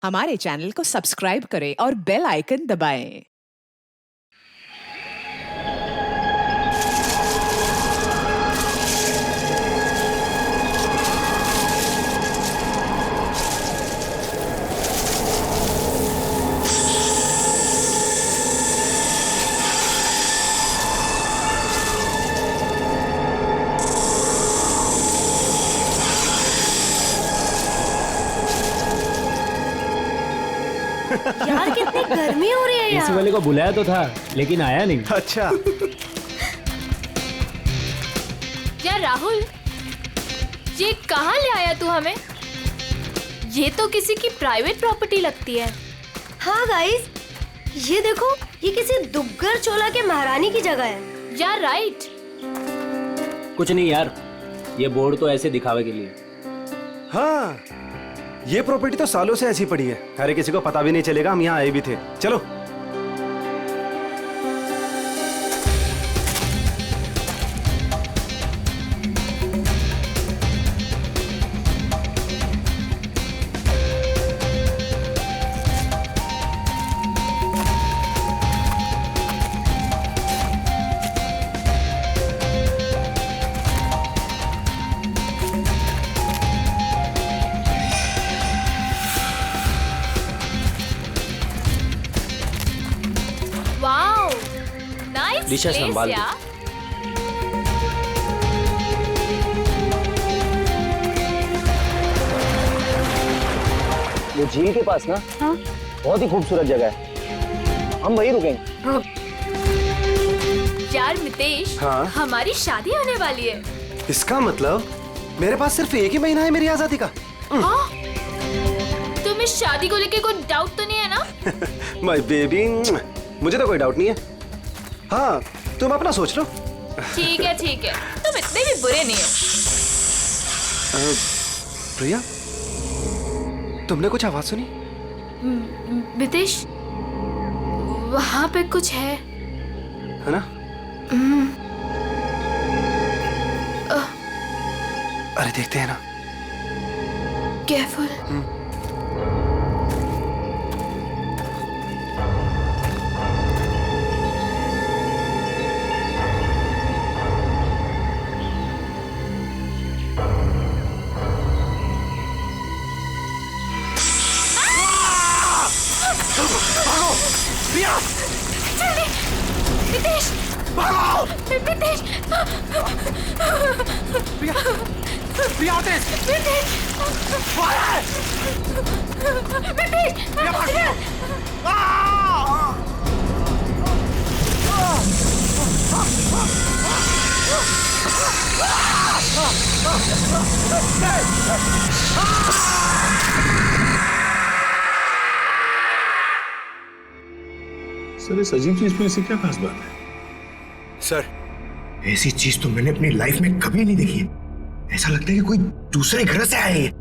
हमारे चैनल को सब्सक्राइब करें और बेल आइकन दबाएं। यार कितनी गर्मी हो रही है एसी यहाँ। वाले को बुलाया तो था लेकिन आया नहीं। अच्छा। यार राहुल, ये कहाँ ले आया तू हमें? ये तो किसी की प्राइवेट प्रॉपर्टी लगती है। हाँ गाइस, ये देखो, ये किसी दुग्गर चोला के महारानी की जगह है। यार राइट। कुछ नहीं यार, ये बोर्ड तो ऐसे दिखावे के लिए। हाँ, ये प्रॉपर्टी तो सालों से ऐसी पड़ी है, अरे किसी को पता भी नहीं चलेगा हम यहाँ आए भी थे। चलो। वाओ, नाइस दिशा प्लेस संभाल यार। वो झील के पास ना, हाँ? बहुत ही खूबसूरत जगह है, हम वहीं रुकेंगे। यार मितेश, हाँ? हमारी शादी होने वाली है। इसका मतलब मेरे पास सिर्फ एक ही महीना है मेरी आजादी का। हाँ? तुम्हें शादी को लेके कोई डाउट तो नहीं है ना? माय बेबी, मुझे तो कोई डाउट नहीं है। हाँ, तुम अपना सोच लो। ठीक है, तुम इतने भी बुरे नहीं हो। प्रिया, तुमने कुछ आवाज सुनी? मितेश, वहाँ पे कुछ है ना? अरे देखते हैं ना। केयरफुल। प्रिया, मितेश, भागो! मितेश, प्रिया, प्रिया तेज! मितेश, प्रिया, भागो! सर, इस अजीब चीज में ऐसी क्या खास बात है? सर, ऐसी चीज तो मैंने अपनी लाइफ में कभी नहीं देखी है। ऐसा लगता है कि कोई दूसरे ग्रह से आए हैं।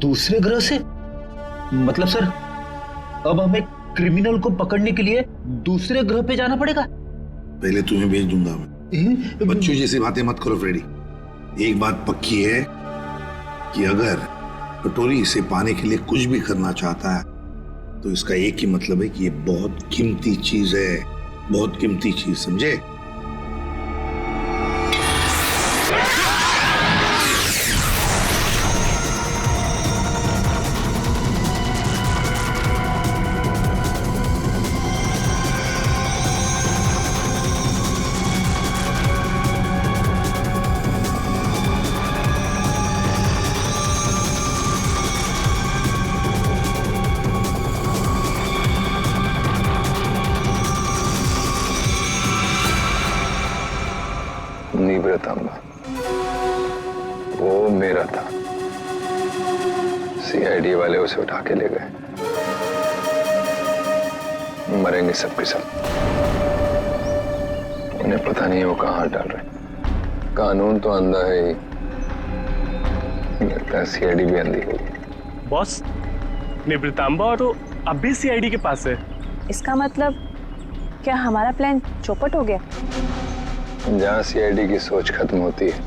दूसरे ग्रह से? मतलब सर, अब हमें क्रिमिनल को पकड़ने के लिए दूसरे ग्रह पे जाना पड़ेगा? पहले तुम्हें भेज दूंगा मैं। बच्चों जैसी बातें मत करो फ्रेडी। एक बात पक्की है कि अगर कटोरी इसे पाने के लिए कुछ भी करना चाहता है तो इसका एक ही मतलब है कि ये बहुत कीमती चीज है, बहुत कीमती चीज, समझे? निवृतांबा, वो मेरा था। सीआईडी वाले उसे उठा के ले गए। मरेंगे सबके सब। उन्हें पता नहीं वो कहाँ डाल रहे। कानून तो अंधा है ही, लगता है सीआईडी भी अंधी होगी। बॉस, निवृतांबा और वो अब भी सीआईडी के पास है। इसका मतलब क्या हमारा प्लान चौपट हो गया? जहाँ सीआईडी की सोच खत्म होती है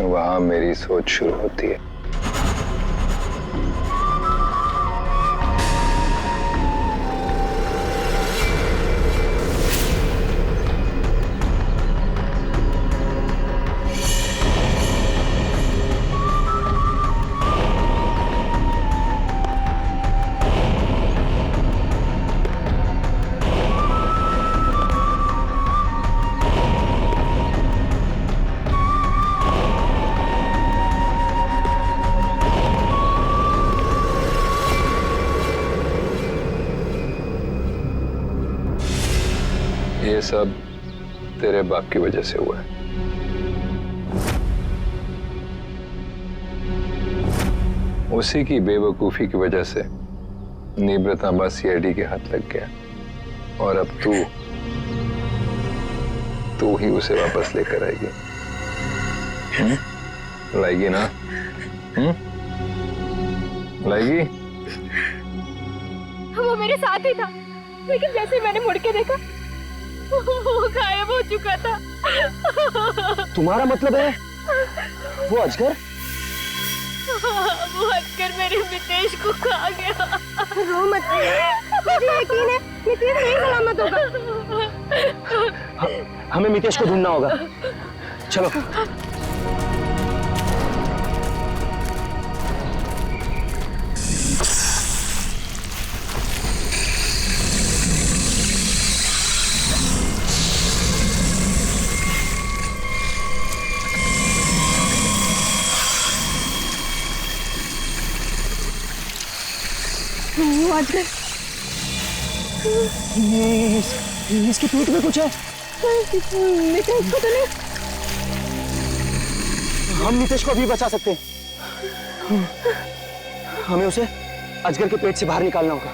वहां मेरी सोच शुरू होती है। ये सब तेरे बाप की वजह से हुआ है। उसी की बेवकूफी की वजह से निब्रतांबा सीआईडी के हाथ लग गया और अब तू ही उसे वापस लेकर आएगी। लाएगी ना? लाएगी? वो मेरे साथ ही था, लेकिन जैसे ही मैंने मुड़ के देखा वो गायब हो चुका था। तुम्हारा मतलब है वो अजगर? वो अजगर मेरे मितेश को खा गया। रो मत, मुझे यकीन है मितेश नहीं सलामत होगा। हमें मितेश को ढूंढना होगा, चलो। वो अजगर, इसके पेट में कुछ है। मितेश को तो नहीं। हम मितेश को अभी बचा सकते हैं। हमें उसे अजगर के पेट से बाहर निकालना होगा।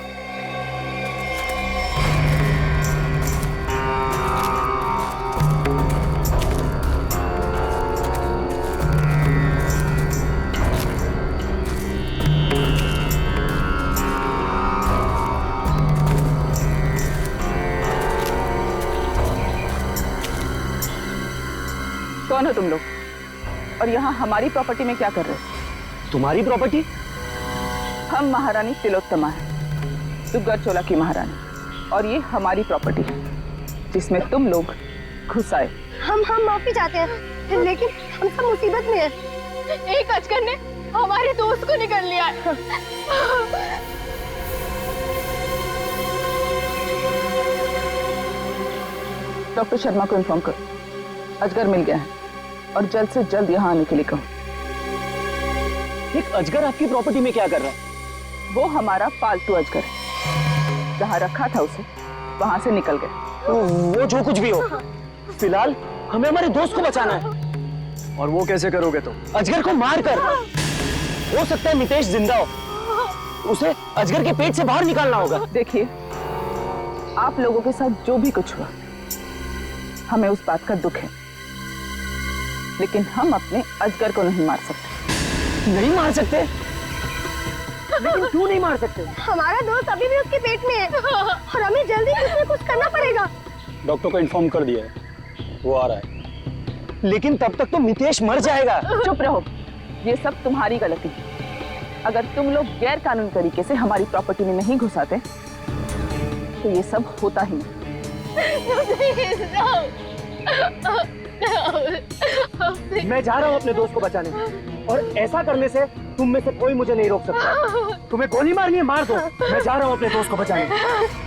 कौन हो तुम लोग और यहाँ हमारी प्रॉपर्टी में क्या कर रहे हो? तुम्हारी प्रॉपर्टी? हम महारानी तिलोत्तमा है, दुग्गर चोला की महारानी, और ये हमारी प्रॉपर्टी है जिसमें तुम लोग घुस आए। हम माफी चाहते हैं, लेकिन हम सब मुसीबत में हैं। एक अजगर ने हमारे दोस्त को निकल लिया। डॉक्टर शर्मा को इन्फॉर्म करो, अजगर मिल गया है और जल्द से जल्द यहाँ आने के लिए कहो। एक अजगर आपकी प्रॉपर्टी में क्या कर रहा है? वो हमारा पालतू अजगर है, जहाँ रखा था उसे वहां से निकल गया। वो जो कुछ भी हो, फिलहाल हमें हमारे दोस्त को बचाना है। और वो कैसे करोगे तुम? अजगर को मार कर। हो सकता है मितेश जिंदा हो, उसे अजगर के पेट से बाहर निकालना होगा। देखिए, आप लोगों के साथ जो भी कुछ हुआ, हमें उस बात का दुख है, लेकिन हम अपने अजगर को नहीं मार सकते। नहीं मार सकते? लेकिन क्यों नहीं मार सकते? हमारा दोस्त अभी भी उसके पेट में है और हमें जल्दी कुछ न कुछ करना पड़ेगा। डॉक्टर को इन्फॉर्म कर दिया है, वो आ रहा है। लेकिन तब तक तो मितेश मर जाएगा। चुप रहो, ये सब तुम्हारी गलती है। अगर तुम लोग गैर कानूनी तरीके से हमारी प्रॉपर्टी में नहीं घुसाते तो ये सब होता ही नहीं। मैं जा रहा हूँ अपने दोस्त को बचाने, और ऐसा करने से तुम में से कोई मुझे नहीं रोक सकता। तुम्हें गोली मारनी है, मार दो। मैं जा रहा हूँ अपने दोस्त को बचाने।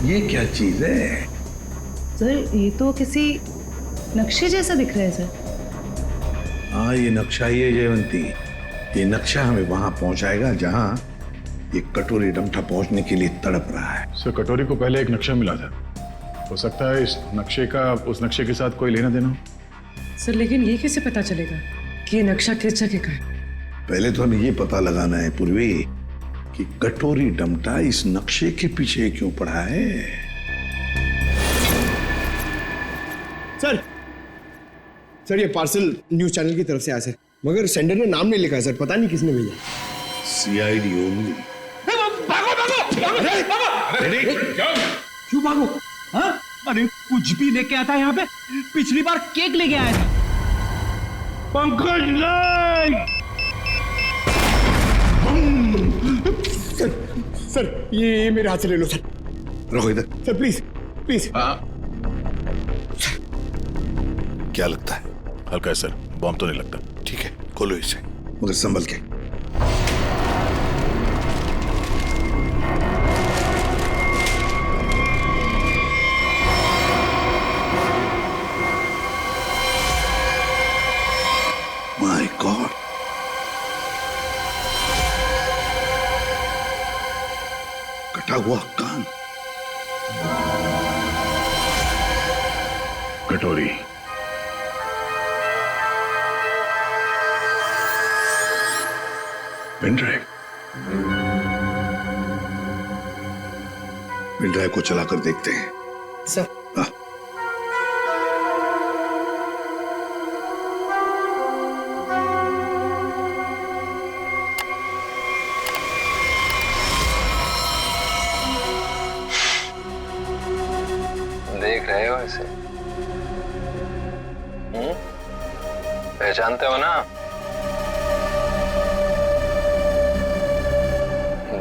ये क्या चीज है? सर, ये तो किसी नक्शे जैसा दिख रहा है सर। हाँ, ये नक्शा ही है जयवंती। ये नक्शा हमें वहां पहुंचाएगा जहां ये कटोरी डमठा पहुंचने के लिए तड़प रहा है। सर कटोरी को पहले एक नक्शा मिला था, हो सकता है इस नक्शे का उस नक्शे के साथ कोई लेना देना हो। सर लेकिन ये कैसे पता चलेगा कि ये नक्शा किस जगह का है? पहले तो हमें ये पता लगाना है पूर्वी कि कटोरी डमटा इस नक्शे के पीछे क्यों पड़ा है। सर ये पार्सल न्यूज चैनल की तरफ से आया सर, मगर सेंडर ने नाम नहीं लिखा है सर, पता नहीं किसने भेजा। CID only. क्यों भागो? हाँ? अरे कुछ भी लेके आता है यहाँ पे। पिछली बार केक लेके आया था। पंकज नहीं। सर ये मेरे हाथ से ले लो सर। रुको इधर सर प्लीज प्लीज। क्या लगता है? हल्का है सर, बॉम्ब तो नहीं लगता। ठीक है, खोलो इसे, मगर संभल के। माय गॉड, कटा हुआ कान। कटोरी, पेनड्राइव। पेनड्राइव को चलाकर देखते हैं। सर देख रहे हो इसे? पहचानते हो ना?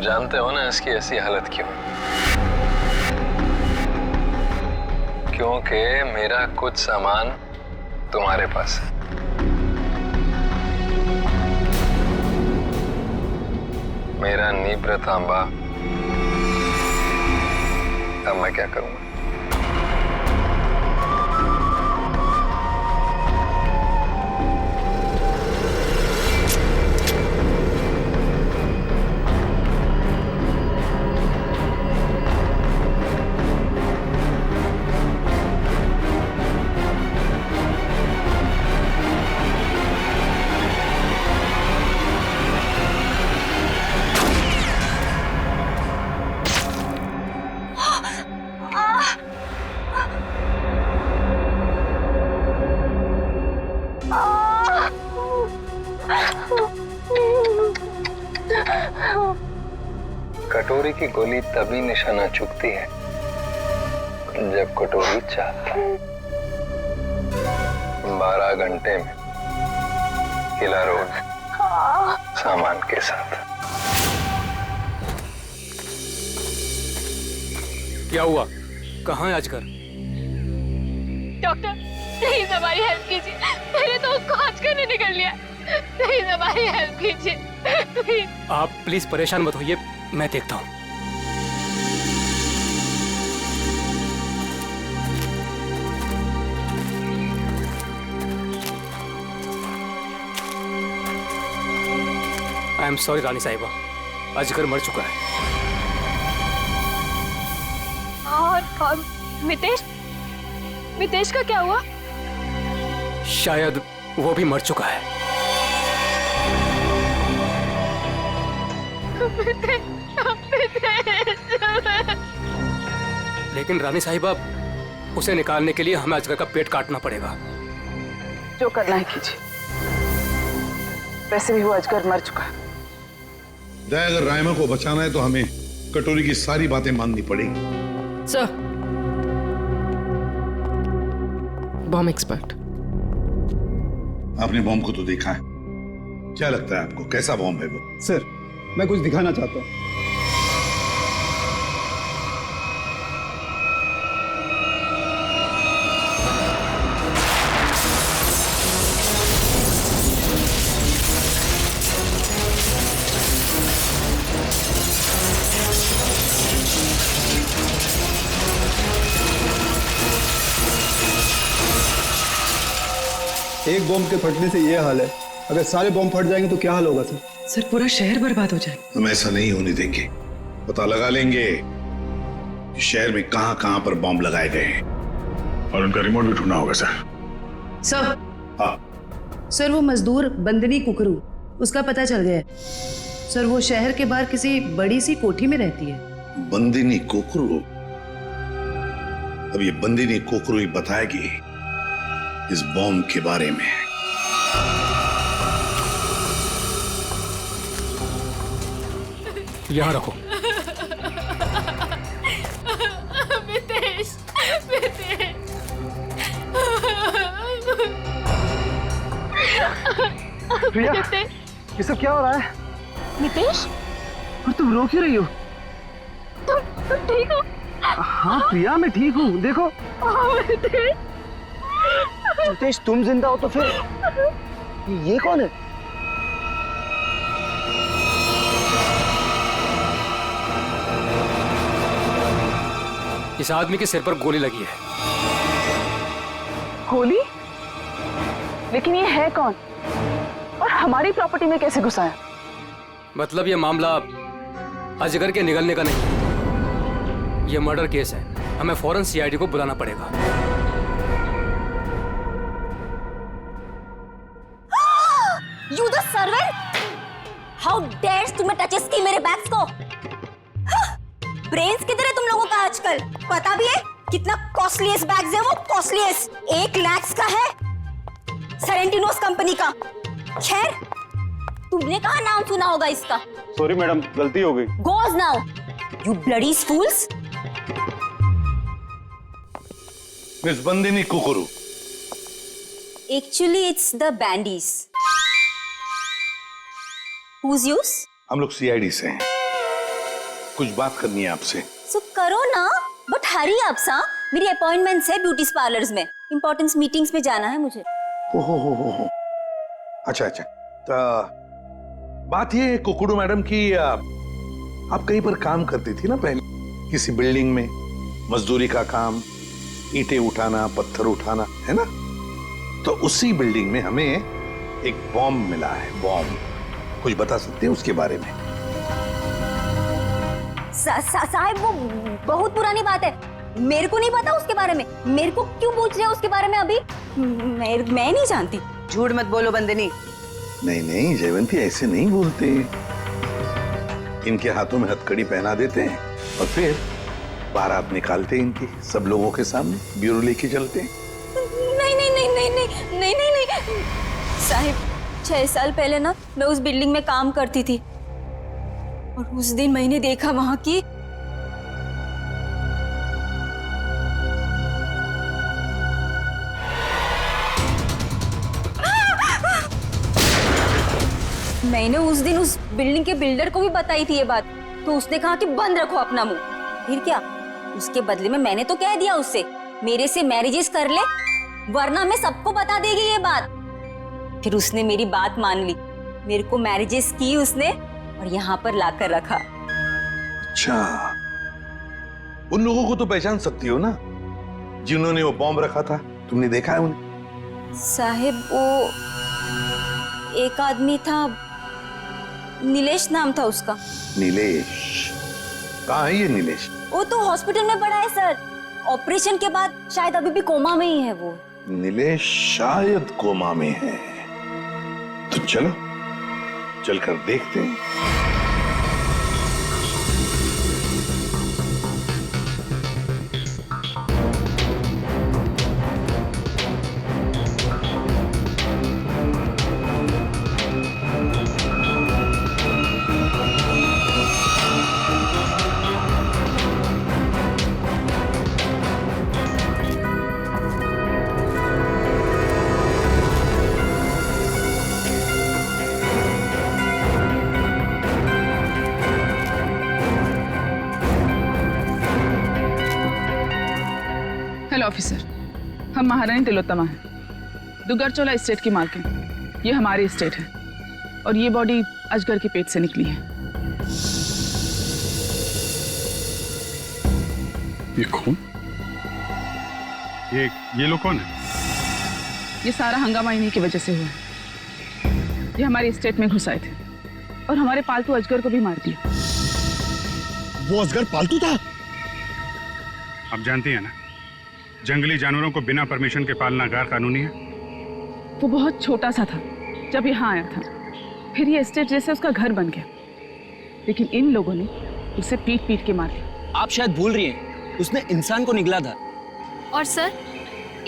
जानते हो ना इसकी ऐसी हालत क्यों? क्योंकि मेरा कुछ सामान तुम्हारे पास है। मेरा नीब्र तांबा। अब मैं क्या करूंगा? कटोरी की गोली तभी निशाना चुकती है जब कटोरी चाहता है। 12 घंटे में किला रोड सामान के साथ। क्या हुआ? कहाँ है अजगर? डॉक्टर प्लीज हमारी हेल्प कीजिए। मेरे दोस्त को अजगर ने निकल लिया। प्लीज हमारी हेल्प कीजिए प्लीज। आप प्लीज परेशान मत होइए, मैं देखता हूँ। आई एम सॉरी रानी साहिबा, अजगर मर चुका है। और मितेश, मितेश का क्या हुआ? शायद वो भी मर चुका है। लेकिन रानी साहिबा, उसे निकालने के लिए हमें अजगर का पेट काटना पड़ेगा। जो करना है कीजिए। वैसे भी वो अजगर मर चुका है। अगर रायमा को बचाना है तो हमें कटोरी की सारी बातें माननी पड़ेगी। Sir, bomb expert. आपने बॉम्ब को तो देखा है, क्या लगता है आपको कैसा बॉम्ब है वो? सर, मैं कुछ दिखाना चाहता हूँ। एक बॉम्ब के फटने से ये हाल है, अगर सारे बॉम्ब फट जाएंगे तो क्या हाल होगा सर? सर पूरा शहर बर्बाद हो जाए। हम ऐसा नहीं होने देंगे। पता लगा लेंगे कि शहर में कहां कहां पर बॉम्ब लगाए गए हैं। और उनका रिमोट भी ढूंढना होगा सर। सर। हाँ सर वो मजदूर बंदनी कुकरू, उसका पता चल गया है। सर वो शहर के बाहर किसी बड़ी सी कोठी में रहती है। बंदिनी कोकरू? अब ये बंदिनी कोकरू ही बताएगी इस बॉम्ब के बारे में। यहाँ रखो। मितेश, मितेश। प्रिया, ये सब क्या हो रहा है? नितेश, और तुम रो क्यों रही हो? तुम ठीक हो? हाँ प्रिया, मैं ठीक हूँ। देखो नितेश, तुम जिंदा हो तो फिर ये कौन है? इस आदमी के सिर पर गोली लगी है। गोली? लेकिन ये है कौन और हमारी प्रॉपर्टी में कैसे घुसा है? मतलब ये मामला अजगर के निगलने का नहीं, ये मर्डर केस है। हमें फौरन सीआईडी को बुलाना पड़ेगा। You the servant! How dares तुम्हें टचेस की मेरे बैग्स को? ब्रेन्स किधर है तुम लोगों का आजकल? पता भी है कितना कॉस्टलीस्ट बैग्स है वो? कॉस्टलीस्ट 1 लाख का है, सेरेंटिनोस कंपनी का। खैर, तुमने कहाँ नाम सुना होगा इसका? सॉरी मैडम, गलती हो गई। Goes now, you bloody fools! Miss Bandini Kukru. Actually, it's the bandies. Who's yours? हम लोग सीआईडी से हैं। कुछ बात करनी है आपसे। So करो ना, बट हरी आप सा। मेरी अपॉइंटमेंट्स है ब्यूटी पार्लर्स में, इंपॉर्टेंट मीटिंग्स में जाना है मुझे। हो। अच्छा। तो बात ये है कुकड़ू मैडम की, आप कहीं पर काम करती थी ना पहले, किसी बिल्डिंग में मजदूरी का काम, ईंटें उठाना, पत्थर उठाना, है ना? तो उसी बिल्डिंग में हमें एक बॉम्ब मिला है। बॉम्ब, कुछ बता सकते हैं उसके बारे में? साहब वो बहुत पुरानी बात है, मेरे को नहीं पता उसके बारे में। मेरे को क्यों पूछ रहे हो उसके बारे में अभी? मैं नहीं जानती। झूठ मत बोलो बंदनी। नहीं जयवंती, ऐसे नहीं बोलते। इनके हाथों में हथकड़ी पहना देते हैं और फिर बारात निकालते हैं इनकी, सब लोगों के सामने ब्यूरो लेके चलते हैं। नहीं साहिब, 6 साल पहले ना मैं उस बिल्डिंग में काम करती थी और उस दिन मैंने देखा वहां की मैंने उस दिन उस बिल्डिंग के बिल्डर को भी बताई थी ये बात, तो उसने कहा कि बंद रखो अपना मुंह। फिर क्या, उसके बदले में मैंने तो कह दिया उससे मेरे से मैरिजेस कर ले, वरना मैं सबको बता देगी ये बात। फिर उसने मेरी बात मान ली, मेरे को मैरिजेस की उसने और यहाँ पर लाकर रखा। अच्छा, उन लोगों को तो पहचान सकती हो ना जिन्होंने वो बॉम्ब रखा था? तुमने देखा है उन्हें? साहिब वो एक आदमी था, नीलेश नाम था उसका। नीलेश? कहाँ है ये नीलेश? वो तो हॉस्पिटल में पड़ा है सर, ऑपरेशन के बाद शायद अभी भी कोमा में ही है वो। नीलेश शायद कोमा में है, तो चलो चलकर देखते हैं। ऑफिसर, हम महारानी तिलोत्तमा हैं, दुग्गरचोला एस्टेट की मालकिन। ये हमारी एस्टेट है और ये बॉडी अजगर के पेट से निकली है। ये कौन? ये लोग कौन है? ये सारा हंगामा इन्हीं की वजह से हुआ है। ये हमारी एस्टेट में घुस आए थे और हमारे पालतू अजगर को भी मार दिया। वो अजगर पालतू था? आप जानती हैं ना, जंगली जानवरों को बिना परमिशन के पालना गैर कानूनी है। वो बहुत छोटा सा था जब यहाँ आया था, फिर ये एस्टेट जैसे उसका घर बन गया, लेकिन इन लोगों ने उसे पीट पीट के मार दिया। आप शायद भूल रही हैं, उसने इंसान को निगला था। और सर,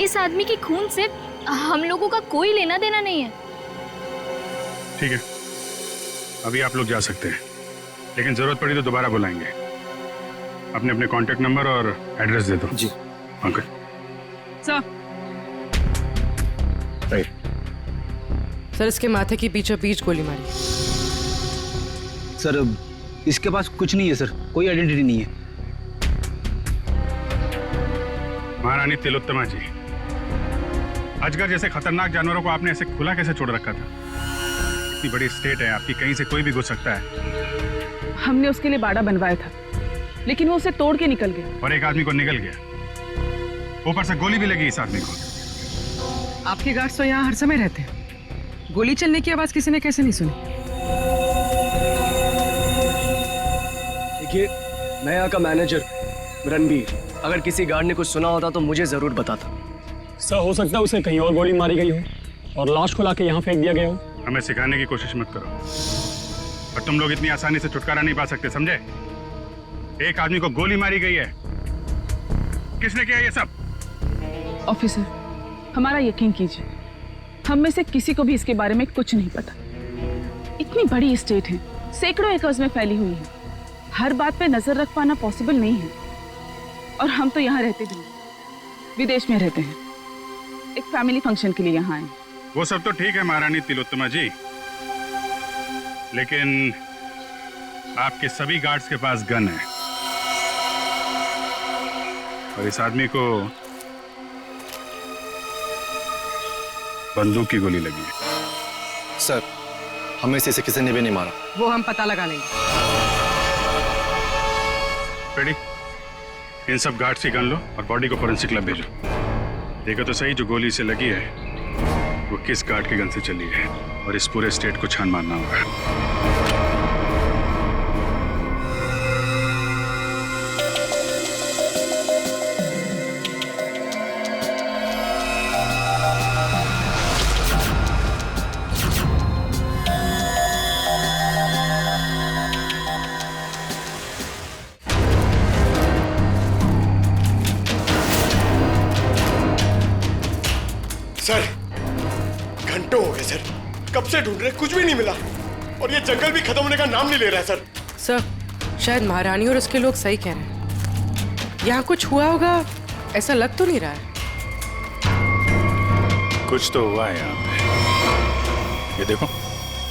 इस आदमी के खून से हम लोगों का कोई लेना देना नहीं है। ठीक है, अभी आप लोग जा सकते हैं, लेकिन जरूरत पड़ी तो दोबारा बुलाएंगे। अपने अपने कांटेक्ट नंबर और एड्रेस दे दो। जी। Okay sir. सर, इसके माथे की बीचों बीच गोली मारी। सर, इसके पास कुछ नहीं है सर, कोई आइडेंटिटी नहीं है। महारानी तिलोत्तमा जी, अजगर जैसे खतरनाक जानवरों को आपने ऐसे खुला कैसे छोड़ रखा था? इतनी बड़ी स्टेट है आपकी, कहीं से कोई भी घुस सकता है। हमने उसके लिए बाड़ा बनवाया था, लेकिन वो उसे तोड़ के निकल गया। और एक आदमी को निकल गया, ऊपर से गोली भी लगी इस आदमी को। आपके गार्ड्स तो यहाँ हर समय रहते हैं, गोली चलने की आवाज किसी ने कैसे नहीं सुनी? देखिए, मैं यहाँ का मैनेजर रणबीर, अगर किसी गार्ड ने कुछ सुना होता तो मुझे जरूर बताता। सर, हो सकता है उसे कहीं और गोली मारी गई हो और लाश को लाके यहाँ फेंक दिया गया हो। हमें सिखाने की कोशिश मत करो, और तुम लोग इतनी आसानी से छुटकारा नहीं पा सकते, समझे? एक आदमी को गोली मारी गई है, किसने किया ये सब? ऑफिसर, हमारा यकीन कीजिए, हम में से किसी को भी इसके बारे में कुछ नहीं पता। इतनी बड़ी स्टेट है, सैकड़ों एकर्स में फैली हुई है, हर बात पे नजर रख पाना पॉसिबल नहीं है। और हम तो यहाँ रहते भी नहीं, विदेश में रहते हैं, एक फैमिली फंक्शन के लिए यहाँ आए। वो सब तो ठीक है महारानी तिलोत्तमा जी, लेकिन आपके सभी गार्ड्स के पास गन है, और इस आदमी को बंदूक की गोली लगी है। सर, हमें से इसे किसी ने भी नहीं मारा। वो हम पता लगा लेंगे। रेडी? इन सब गार्ड्स की गन लो और बॉडी को फोरेंसिक लैब भेजो। देखो तो सही, जो गोली से लगी है वो किस गार्ड की गन से चली है, और इस पूरे स्टेट को छान मारना होगा। सर, घंटों हो गए सर, कब से ढूंढ रहे, कुछ भी नहीं मिला, और ये जंगल भी खत्म होने का नाम नहीं ले रहा है सर। सर, शायद महारानी और उसके लोग सही कह रहे हैं, यहाँ कुछ हुआ होगा, ऐसा लग तो नहीं रहा है। कुछ तो हुआ है यहाँ पे। ये देखो,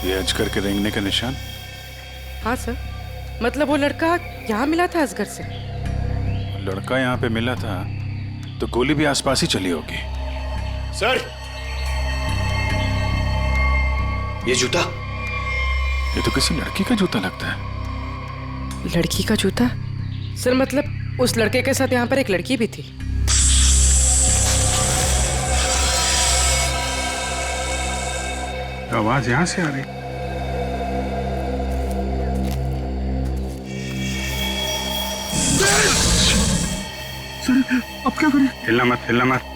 ये अजगर के रेंगने का निशान। हाँ सर, मतलब वो लड़का यहाँ मिला था अजगर से। लड़का यहाँ पे मिला था तो गोली भी आसपास ही चली होगी। सर, ये जूता, ये तो किसी लड़की का जूता लगता है। लड़की का जूता? सर, मतलब उस लड़के के साथ यहाँ पर एक लड़की भी थी। आवाज यहाँ से आ रही। सर, अब क्या करें? हिलना मत, हिलना मत।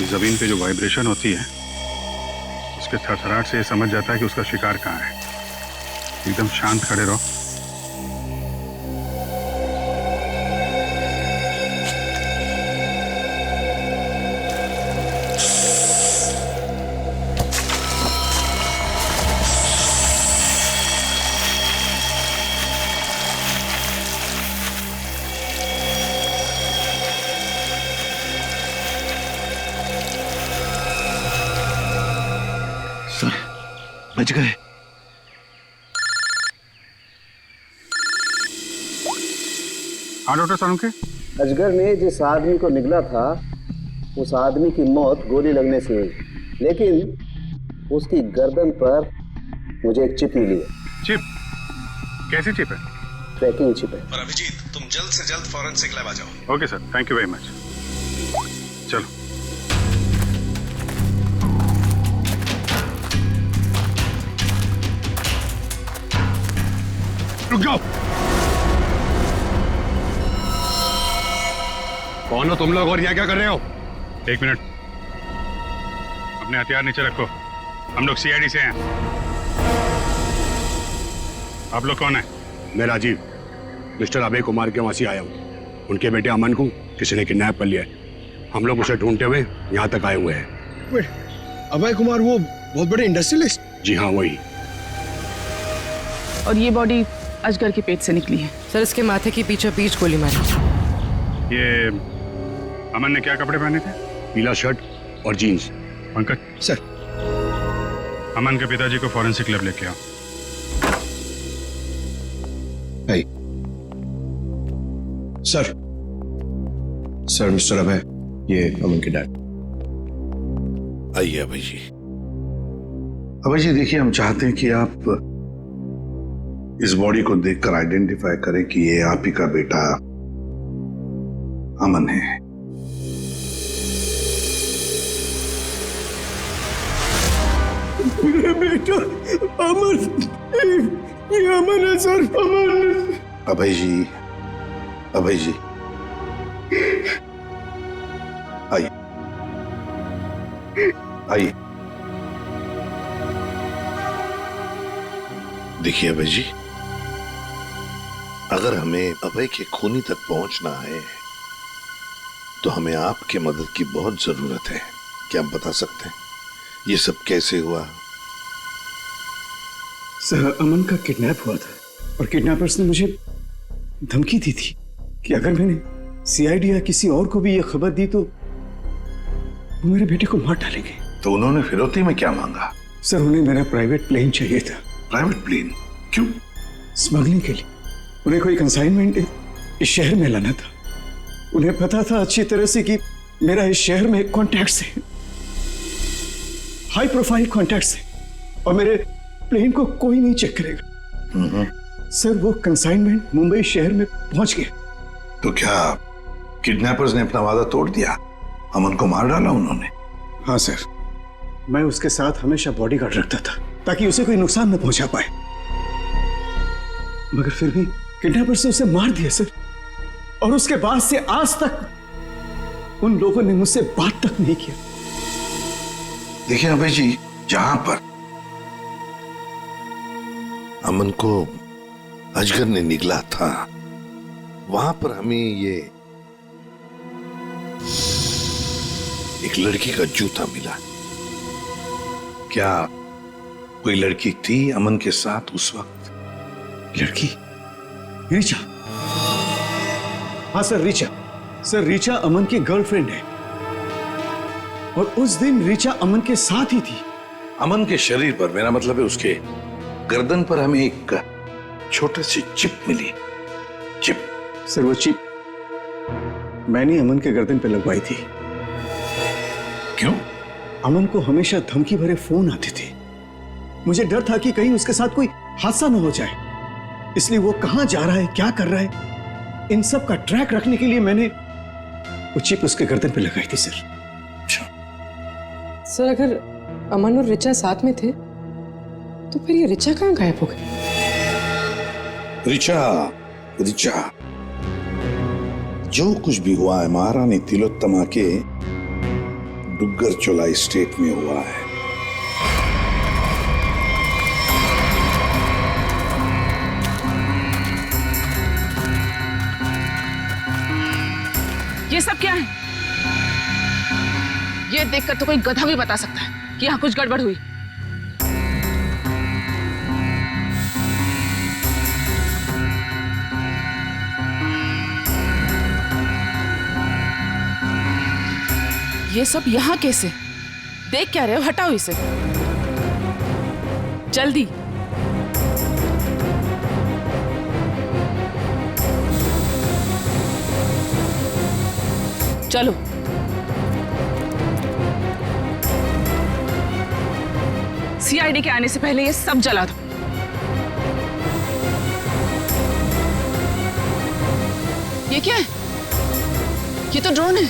जमीन पे जो वाइब्रेशन होती है, उसके थरथराहट से ये समझ जाता है कि उसका शिकार कहाँ है। एकदम शांत खड़े रहो। सर, बच गए। हाँ डॉक्टर सालुंके। अजगर ने जिस आदमी को निगला था, उस आदमी की मौत गोली लगने से हुई, लेकिन उसकी गर्दन पर मुझे एक चिप मिली है। चिप? कैसी चिप है? ट्रैकिंग चिप है। और अभिजीत, तुम जल्द से जल्द फॉरेंसिक लैब आ जाओ। Okay sir, thank you very much. चलो। रुक जाओ। कौन हो तुम लोग और यहाँ क्या कर रहे हो? एक मिनट, अपने हथियार नीचे रखो। हम लोग सीआईडी से हैं। आप लोग कौन है? मैं राजीव, मिस्टर अभय कुमार के वहां से आया हूँ। उनके बेटे अमन को किसी ने किडनैप कर लिया है। हम लोग उसे ढूंढते हुए यहाँ तक आए हुए हैं। अभय कुमार वो बहुत बड़े इंडस्ट्रियलिस्ट? जी हाँ, वही। और ये बॉडी अजगर के पेट से निकली है। सर, इसके माथे की पीछे पीछ गोली मारी। ये अमन ने क्या कपड़े पहने थे? पीला शर्ट और जीन्स। पंकज सर, अमन के पिताजी को फॉरेंसिक लैब लेके आओ। सर मिस्टर अभय, ये अमन के डैड। आइए अभय जी। अभय जी देखिए, हम चाहते हैं कि आप इस बॉडी को देखकर आइडेंटिफाई करें कि ये आप ही का बेटा अमन है। मेरा बेटा अमन, ये अमन है सर, अमन। अभय जी, अभय जी आइए, आइए। देखिए अभय जी, अगर हमें अभय के खूनी तक पहुंचना है तो हमें आपके मदद की बहुत जरूरत है। क्या आप बता सकते हैं ये सब कैसे हुआ? सर, अमन का किडनैप हुआ था और किडनैपर्स ने मुझे धमकी दी थी कि अगर मैंने सीआईडी या किसी और को भी यह खबर दी तो वो मेरे बेटे को मार डालेंगे। तो उन्होंने फिरौती में क्या मांगा? सर, उन्हें मेरा प्राइवेट प्लेन चाहिए था। Private plane? क्यों? स्मगलिंग के लिए। उन्हें कोई कंसाइनमेंट इस शहर में लाना था। उन्हें पता था अच्छी तरह से कि मेरा इस शहर में कॉन्टैक्ट्स है, हाई प्रोफाइल कॉन्टैक्ट्स है, और मेरे प्लेन को कोई नहीं चेक करेगा। सर, वो कंसाइनमेंट मुंबई शहर में पहुंच गया। तो क्या किडनैपर्स ने अपना वादा तोड़ दिया? अमन को मार डाला उन्होंने? हाँ सर, मैं उसके साथ हमेशा बॉडीगार्ड रखता था ताकि उसे कोई नुकसान न पहुंचा पाए, मगर फिर भी किडनैपर्स ने उसे मार दिया सर। और उसके बाद से आज तक उन लोगों ने मुझसे बात तक नहीं किया। देखिए अभय जी, जहां पर अमन को अजगर ने निगला था वहां पर हमें ये एक लड़की का जूता मिला। क्या कोई लड़की थी अमन के साथ उस वक्त? लड़की? रीचा? हाँ सर, रीचा। सर, रीचा अमन की गर्लफ्रेंड है और उस दिन रीचा अमन के साथ ही थी। अमन के शरीर पर, मेरा मतलब है उसके गर्दन पर, हमें एक छोटी सी चिप मिली। चिप? सर, वो चिप मैंने अमन के गर्दन पे लगवाई थी। क्यों? अमन को हमेशा धमकी भरे फोन आते थे। मुझे डर था कि कहीं उसके साथ कोई हादसा न हो जाए, इसलिए वो कहां जा रहा है, क्या कर रहा है, इन सब का ट्रैक रखने के लिए मैंने वो चिप उसके गर्दन पे लगाई थी सर। सर, अगर अमन और रिचा साथ में थे तो फिर ये रिचा कहाँ गायब हो गई? रिचा, रिचा, जो कुछ भी हुआ है महारानी तिलोत्तमा के डुग्गर चोलाई स्टेट में हुआ है। ये सब क्या है? ये देखकर तो कोई गधा भी बता सकता है कि यहाँ कुछ गड़बड़ हुई। ये सब यहाँ कैसे? देख क्या रहे हो? हटाओ इसे जल्दी। चलो। सीआईडी के आने से पहले ये सब जला दो। ये क्या है? ये तो ड्रोन है,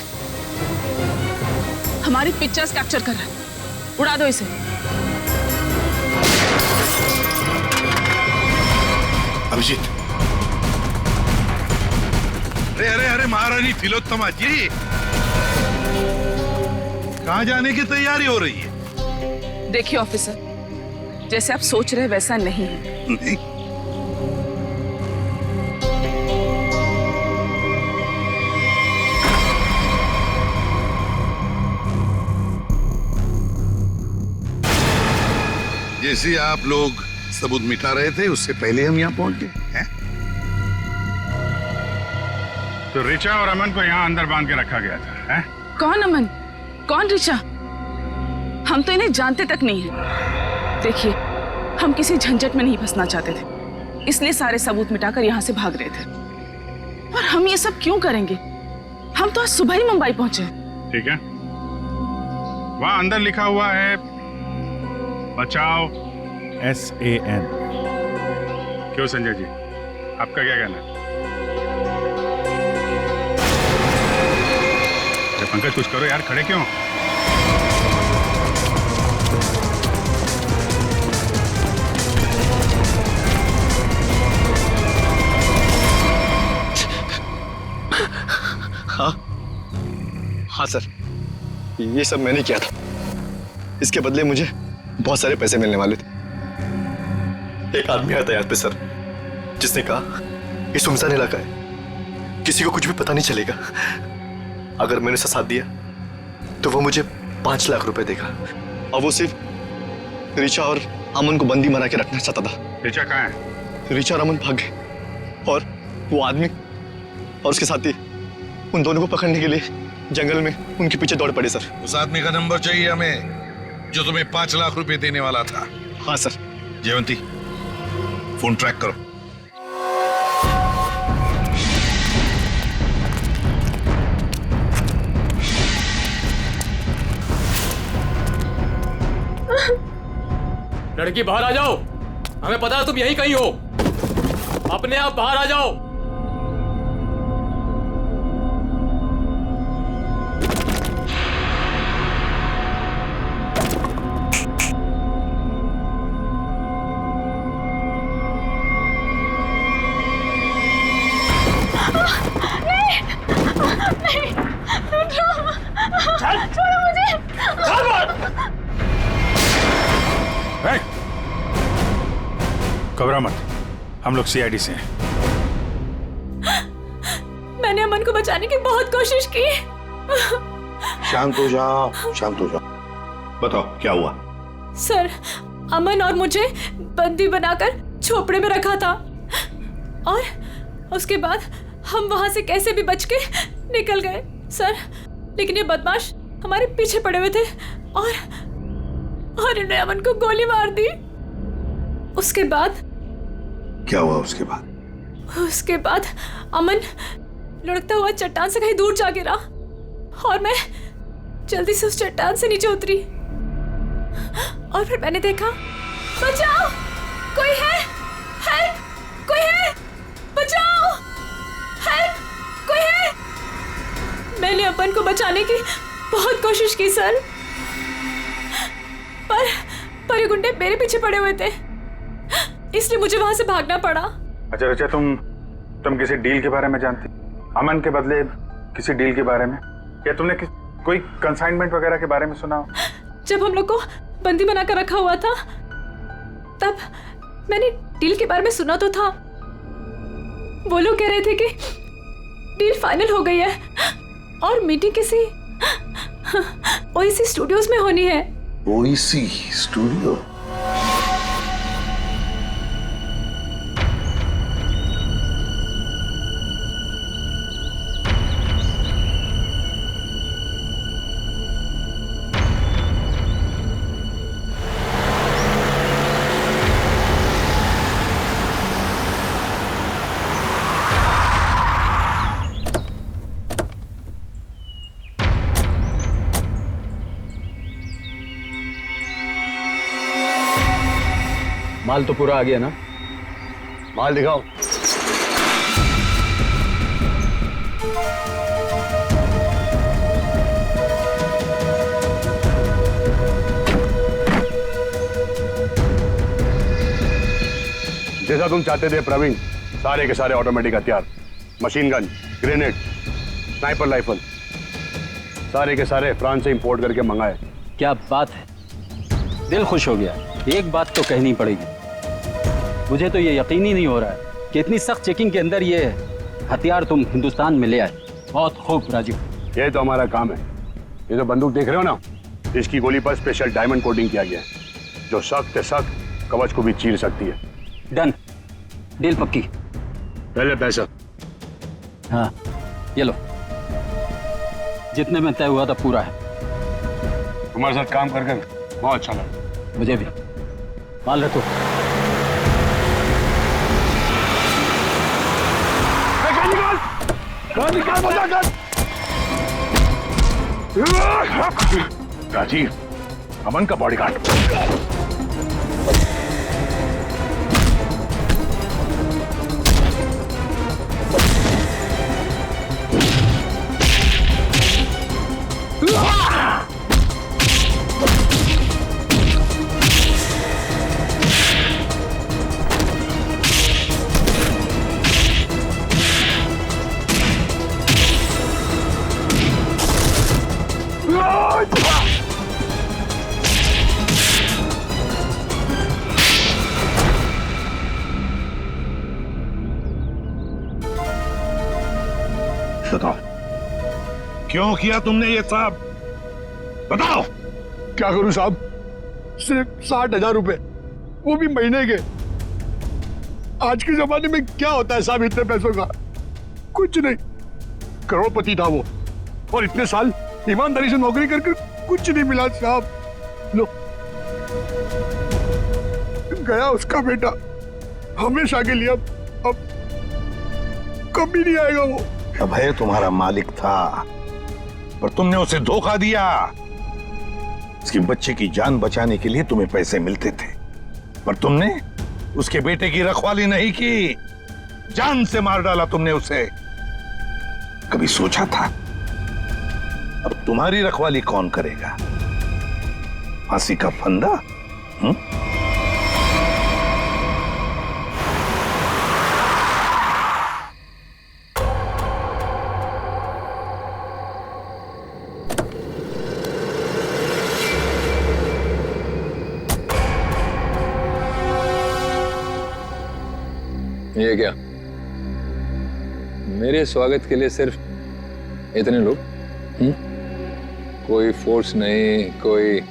हमारी पिक्चर्स कैप्चर कर रहा है। उड़ा दो इसे। अभिजीत, अरे अरे अरे महारानी तिलोत्तमा जी, कहाँ जाने की तैयारी हो रही है? देखिए ऑफिसर, जैसे आप सोच रहे वैसा नहीं है। नहीं? जैसे आप लोग सबूत मिटा रहे थे उससे पहले हम यहाँ पहुंच गए हैं। तो रिचा और अमन को यहाँ अंदर बांध के रखा गया था, हैं? कौन अमन, कौन रिचा? हम तो इन्हें जानते तक नहीं है। देखिए, हम किसी झंझट में नहीं फंसना चाहते थे, इसलिए सारे सबूत मिटाकर यहाँ से भाग रहे थे। और हम ये सब क्यों करेंगे? हम तो आज सुबह ही मुंबई पहुंचे। ठीक है, वहां अंदर लिखा हुआ है बचाओ SAN। क्यों संजय जी, आपका क्या कहना है? अरे पंकज, कुछ करो यार, खड़े क्यों? हाँ सर, ये सब मैंने किया था। इसके बदले मुझे बहुत सारे पैसे मिलने वाले थे। एक आदमी आया था यहाँ पे सर, जिसने कहा ये सुनसान इलाका है, किसी को कुछ भी पता नहीं चलेगा। अगर मैंने उसका साथ दिया तो वो मुझे 5 लाख रुपए देगा। और वो सिर्फ रिचा और अमन को बंदी बना के रखना चाहता था। रिचा कहाँ है? रिचा और अमन भाग गए और वो आदमी और उसके साथी उन दोनों को पकड़ने के लिए जंगल में उनके पीछे दौड़ पड़े सर। उस आदमी का नंबर चाहिए हमें, जो तुम्हें 5 लाख रुपए देने वाला था। हाँ सर। जयवंती, फोन ट्रैक करो। लड़की बाहर आ जाओ, हमें पता है तुम यहीं कहीं हो। अपने आप बाहर आ जाओ। घबरा मत, हम लोग CID से हैं। मैंने अमन को बचाने की बहुत कोशिश की। शांत हो जाओ, शांत हो जाओ। बताओ क्या हुआ? सर, अमन और मुझे बंदी बनाकर झोपड़े में रखा था और उसके बाद हम वहां से कैसे भी बच के निकल गए सर। लेकिन ये बदमाश हमारे पीछे पड़े हुए थे और इन्होंने अमन को गोली मार दी। उसके बाद क्या हुआ? उसके बाद अमन लुढ़कता हुआ चट्टान से कहीं दूर जा गिरा और मैं जल्दी से उस चट्टान से नीचे उतरी और फिर मैंने देखा, बचाओ, कोई है, हेल्प, कोई है, बचाओ, हेल्प, कोई है। मैंने अमन को बचाने की बहुत कोशिश की सर, पर ये गुंडे मेरे पीछे पड़े हुए थे, इसलिए मुझे वहां से भागना पड़ा। अच्छा रिचा, तुम किसी डील के बारे में जानती? अमन के बदले किसी डील के बारे में? या तुमने कोई कंसाइनमेंट वगैरह के बारे में सुना? जब हम लोग को बंदी बनाकर रखा हुआ था तब मैंने डील के बारे में सुना तो था। वो लोग कह रहे थे कि डील फाइनल हो गई है और मीटिंग किसी OEC स्टूडियोज में होनी है। OEC studio? माल तो पूरा आ गया ना? माल दिखाओ। तुम चाहते थे प्रवीण, सारे के सारे ऑटोमेटिक हथियार, machine gun, grenade, sniper rifle, सारे के सारे फ्रांस से इंपोर्ट करके मंगाए। क्या बात है, दिल खुश हो गया। एक बात तो कहनी पड़ेगी, मुझे तो ये यकीन ही नहीं हो रहा है कि इतनी सख्त चेकिंग के अंदर ये हथियार तुम हिंदुस्तान में ले आए। बहुत खूब राजीव। ये तो हमारा काम है। ये जो बंदूक देख रहे हो ना, इसकी गोली पर स्पेशल डायमंड कोटिंग किया गया है, जो सख्त से सख्त कवच को भी चीर सकती है। डन, डील पक्की। पहले पैसा। हाँ ये लो, जितने में तय हुआ था पूरा है। तुम्हारे साथ काम कर बहुत अच्छा लगा। मुझे भी। माल रखो। राजीव, अमन का बॉडीगार्ड। बताओ, क्यों किया तुमने ये सब? बताओ। क्या करूं साहब, सिर्फ 60,000 रुपए, वो भी महीने के। आज के जमाने में क्या होता है साहब इतने पैसों का? कुछ नहीं। करोड़पति था वो, और इतने साल ईमानदारी से नौकरी करके कुछ नहीं मिला साहब। लो, गया उसका बेटा, हमेशा के लिए। अब कभी नहीं आएगा वो। अभय तुम्हारा मालिक था, पर तुमने उसे धोखा दिया। उसके बच्चे की जान बचाने के लिए तुम्हें पैसे मिलते थे, पर तुमने उसके बेटे की रखवाली नहीं की, जान से मार डाला तुमने उसे। कभी सोचा था अब तुम्हारी रखवाली कौन करेगा? फांसी का फंदा? ये क्या, मेरे स्वागत के लिए सिर्फ इतने लोग? कोई फोर्स नहीं, कोई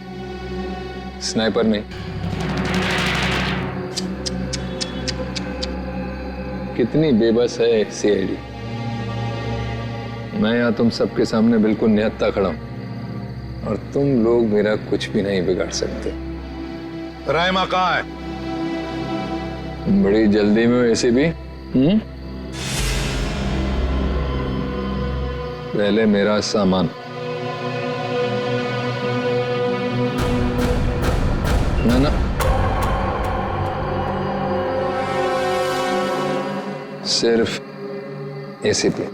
स्नाइपर नहीं। कितनी बेबस है सीआईडी। मैं यहाँ तुम सबके सामने बिल्कुल निहत्था खड़ा हूं, और तुम लोग मेरा कुछ भी नहीं बिगाड़ सकते। रायमा कहाँ है? बड़ी जल्दी में वैसे भी। पहले मेरा सामान। ना सिर्फ एसीपी।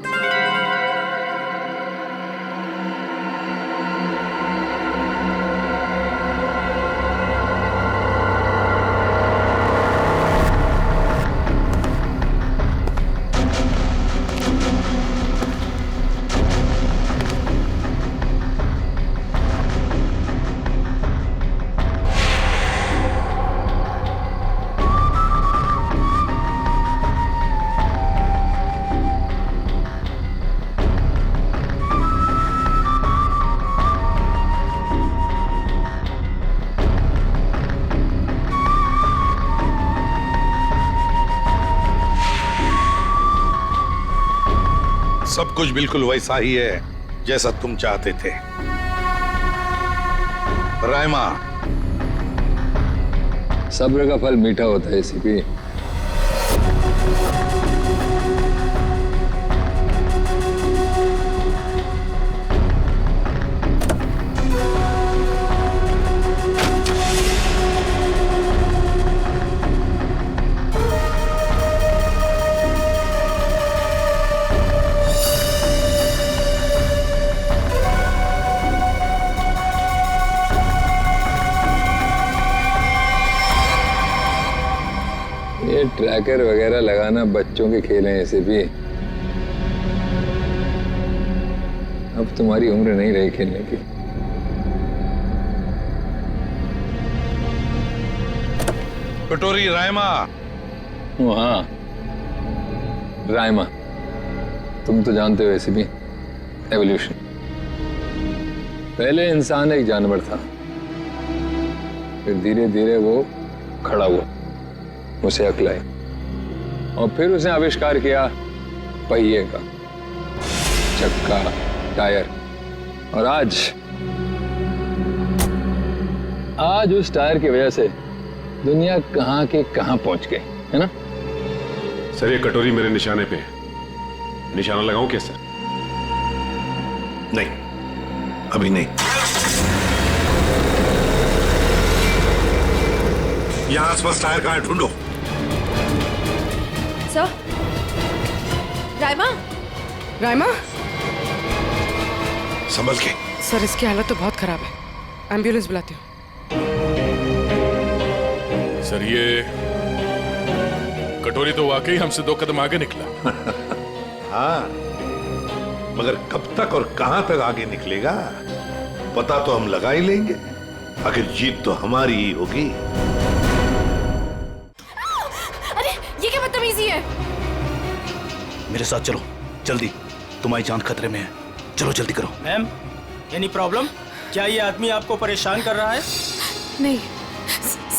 सब कुछ बिल्कुल वैसा ही है जैसा तुम चाहते थे। रायमा, सब्र का फल मीठा होता है एसीपी। ये ट्रैकर वगैरह लगाना बच्चों के खेल हैं ऐसे भी। अब तुम्हारी उम्र नहीं रही खेलने की। कटोरी रायमा। हाँ रायमा, तुम तो जानते हो ऐसे भी एवोल्यूशन। पहले इंसान एक जानवर था, फिर धीरे धीरे वो खड़ा हुआ, उसे अक्ल आई और फिर उसने आविष्कार किया पहिए का, चक्का, टायर। और आज उस टायर की वजह से दुनिया कहां के कहां पहुंच गई है ना। सर ये कटोरी मेरे निशाने पे है, निशाना लगाऊं क्या सर? नहीं, अभी नहीं। यहां आसपास टायर कहां है, ढूंढो। सर, रायमा, रायमा, संभल के। सर इसकी हालत तो बहुत खराब है, एम्बुलेंस बुलाती हूँ। सर ये कटोरी तो वाकई हमसे 2 कदम आगे निकला। हाँ, मगर कब तक और कहां तक आगे निकलेगा पता तो हम लगा ही लेंगे। आखिर जीत तो हमारी ही होगी। अरे ये क्या बदतमीजी है? मेरे साथ चलो जल्दी, तुम्हारी जान खतरे में है। चलो जल्दी करो। Ma'am, any problem? क्या ये आदमी आपको परेशान कर रहा है? नहीं,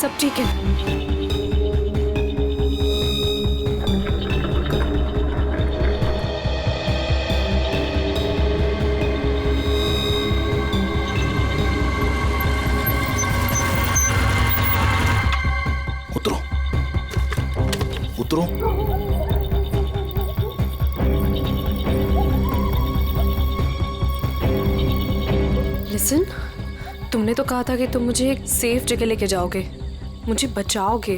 सब ठीक है। उतरो, उतरो। लिसन, तुमने तो कहा था कि तुम मुझे एक सेफ जगह लेके जाओगे, मुझे बचाओगे।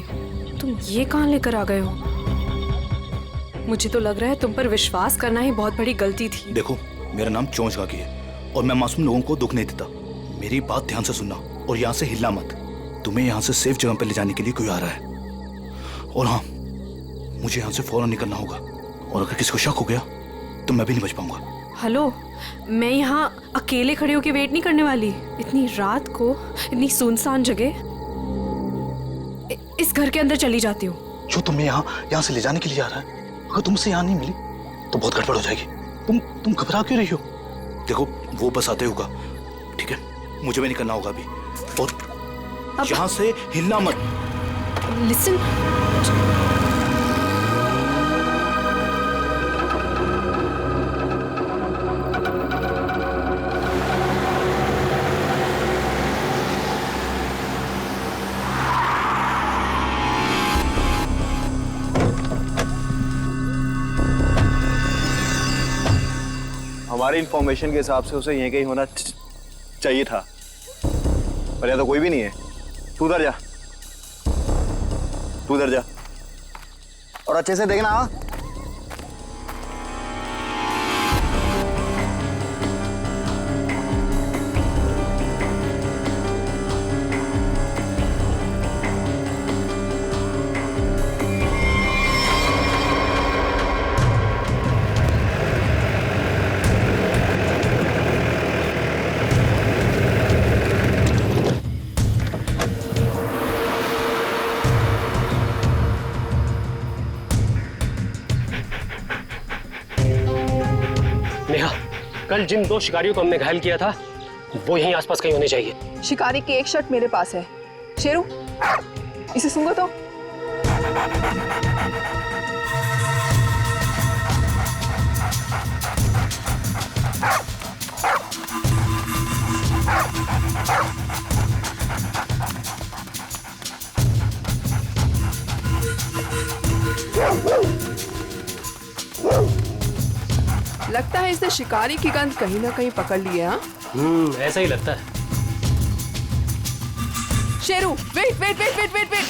तुम ये कहाँ लेकर आ गए हो? मुझे तो लग रहा है तुम पर विश्वास करना ही बहुत बड़ी गलती थी। देखो, मेरा नाम चोंच गागी है और मैं मासूम लोगों को दुख नहीं देता। मेरी बात ध्यान से सुनना और यहाँ से हिलना मत। तुम्हें यहाँ से सेफ जगह पर ले जाने के लिए कोई आ रहा है। और हाँ, मुझे यहाँ से फौरन निकलना होगा और अगर किसी को शक हो गया तो मैं भी नहीं बच पाऊंगा। हेलो, मैं यहाँ अकेले खड़े होकर वेट नहीं करने वाली। इतनी रात को इतनी सुनसान जगह, इस घर के अंदर चली जाती हूँ। जो तुम्हें यहाँ से ले जाने के लिए आ रहा है, अगर तुमसे यहाँ नहीं मिली तो बहुत गड़बड़ हो जाएगी। तुम घबरा क्यों रही हो? देखो, वो बस आते होगा, ठीक है? मुझे भी निकलना होगा अभी और यहाँ से हिलना मत। लिसन, हमारी इंफॉर्मेशन के हिसाब से उसे यहीं कहीं होना चाहिए था, पर यहाँ तो कोई भी नहीं है। तू उधर जा, तू उधर जा और अच्छे से देखना। हाँ, कल जिन 2 शिकारियों को हमने घायल किया था वो यहीं आसपास कहीं होने चाहिए। शिकारी की एक शर्ट मेरे पास है। शेरू, इसे सूंघो तो। लगता है इसने शिकारी की गंध कहीं ना कहीं पकड़ ली है। ऐसा ही लगता है। Sheru, wait wait wait wait wait wait.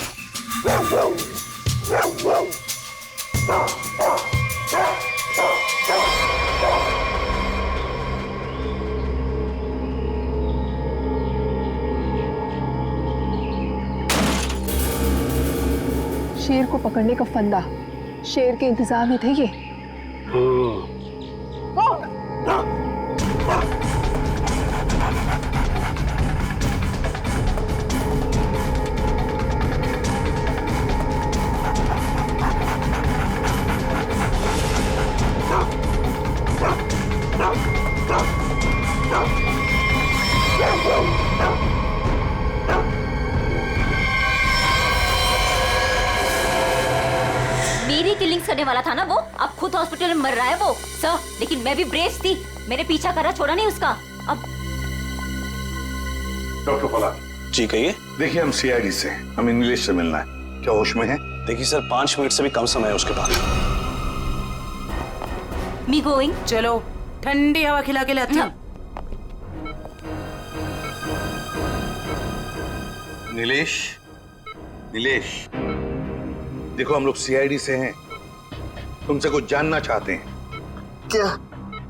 शेर को पकड़ने का फंदा, शेर के इंतजार में थे ये। मेरी किलिंग्स करने वाला था ना वो, अब खुद हॉस्पिटल में मर रहा है वो सर। लेकिन मैं भी ब्रेव थी, मैंने पीछा करा, छोड़ा नहीं उसका। अब डॉक्टर फलाद जी कहिए। देखिए हम सीआईडी से, हमें नीलेश से मिलना है, क्या होश में है? देखिए सर 5 मिनट से भी कम समय है उसके पास। Me going. चलो ठंडी हवा खिला के लाती हूँ। नीलेश, नीलेश, देखो हम लोग सीआईडी से हैं, तुमसे कुछ जानना चाहते हैं। क्या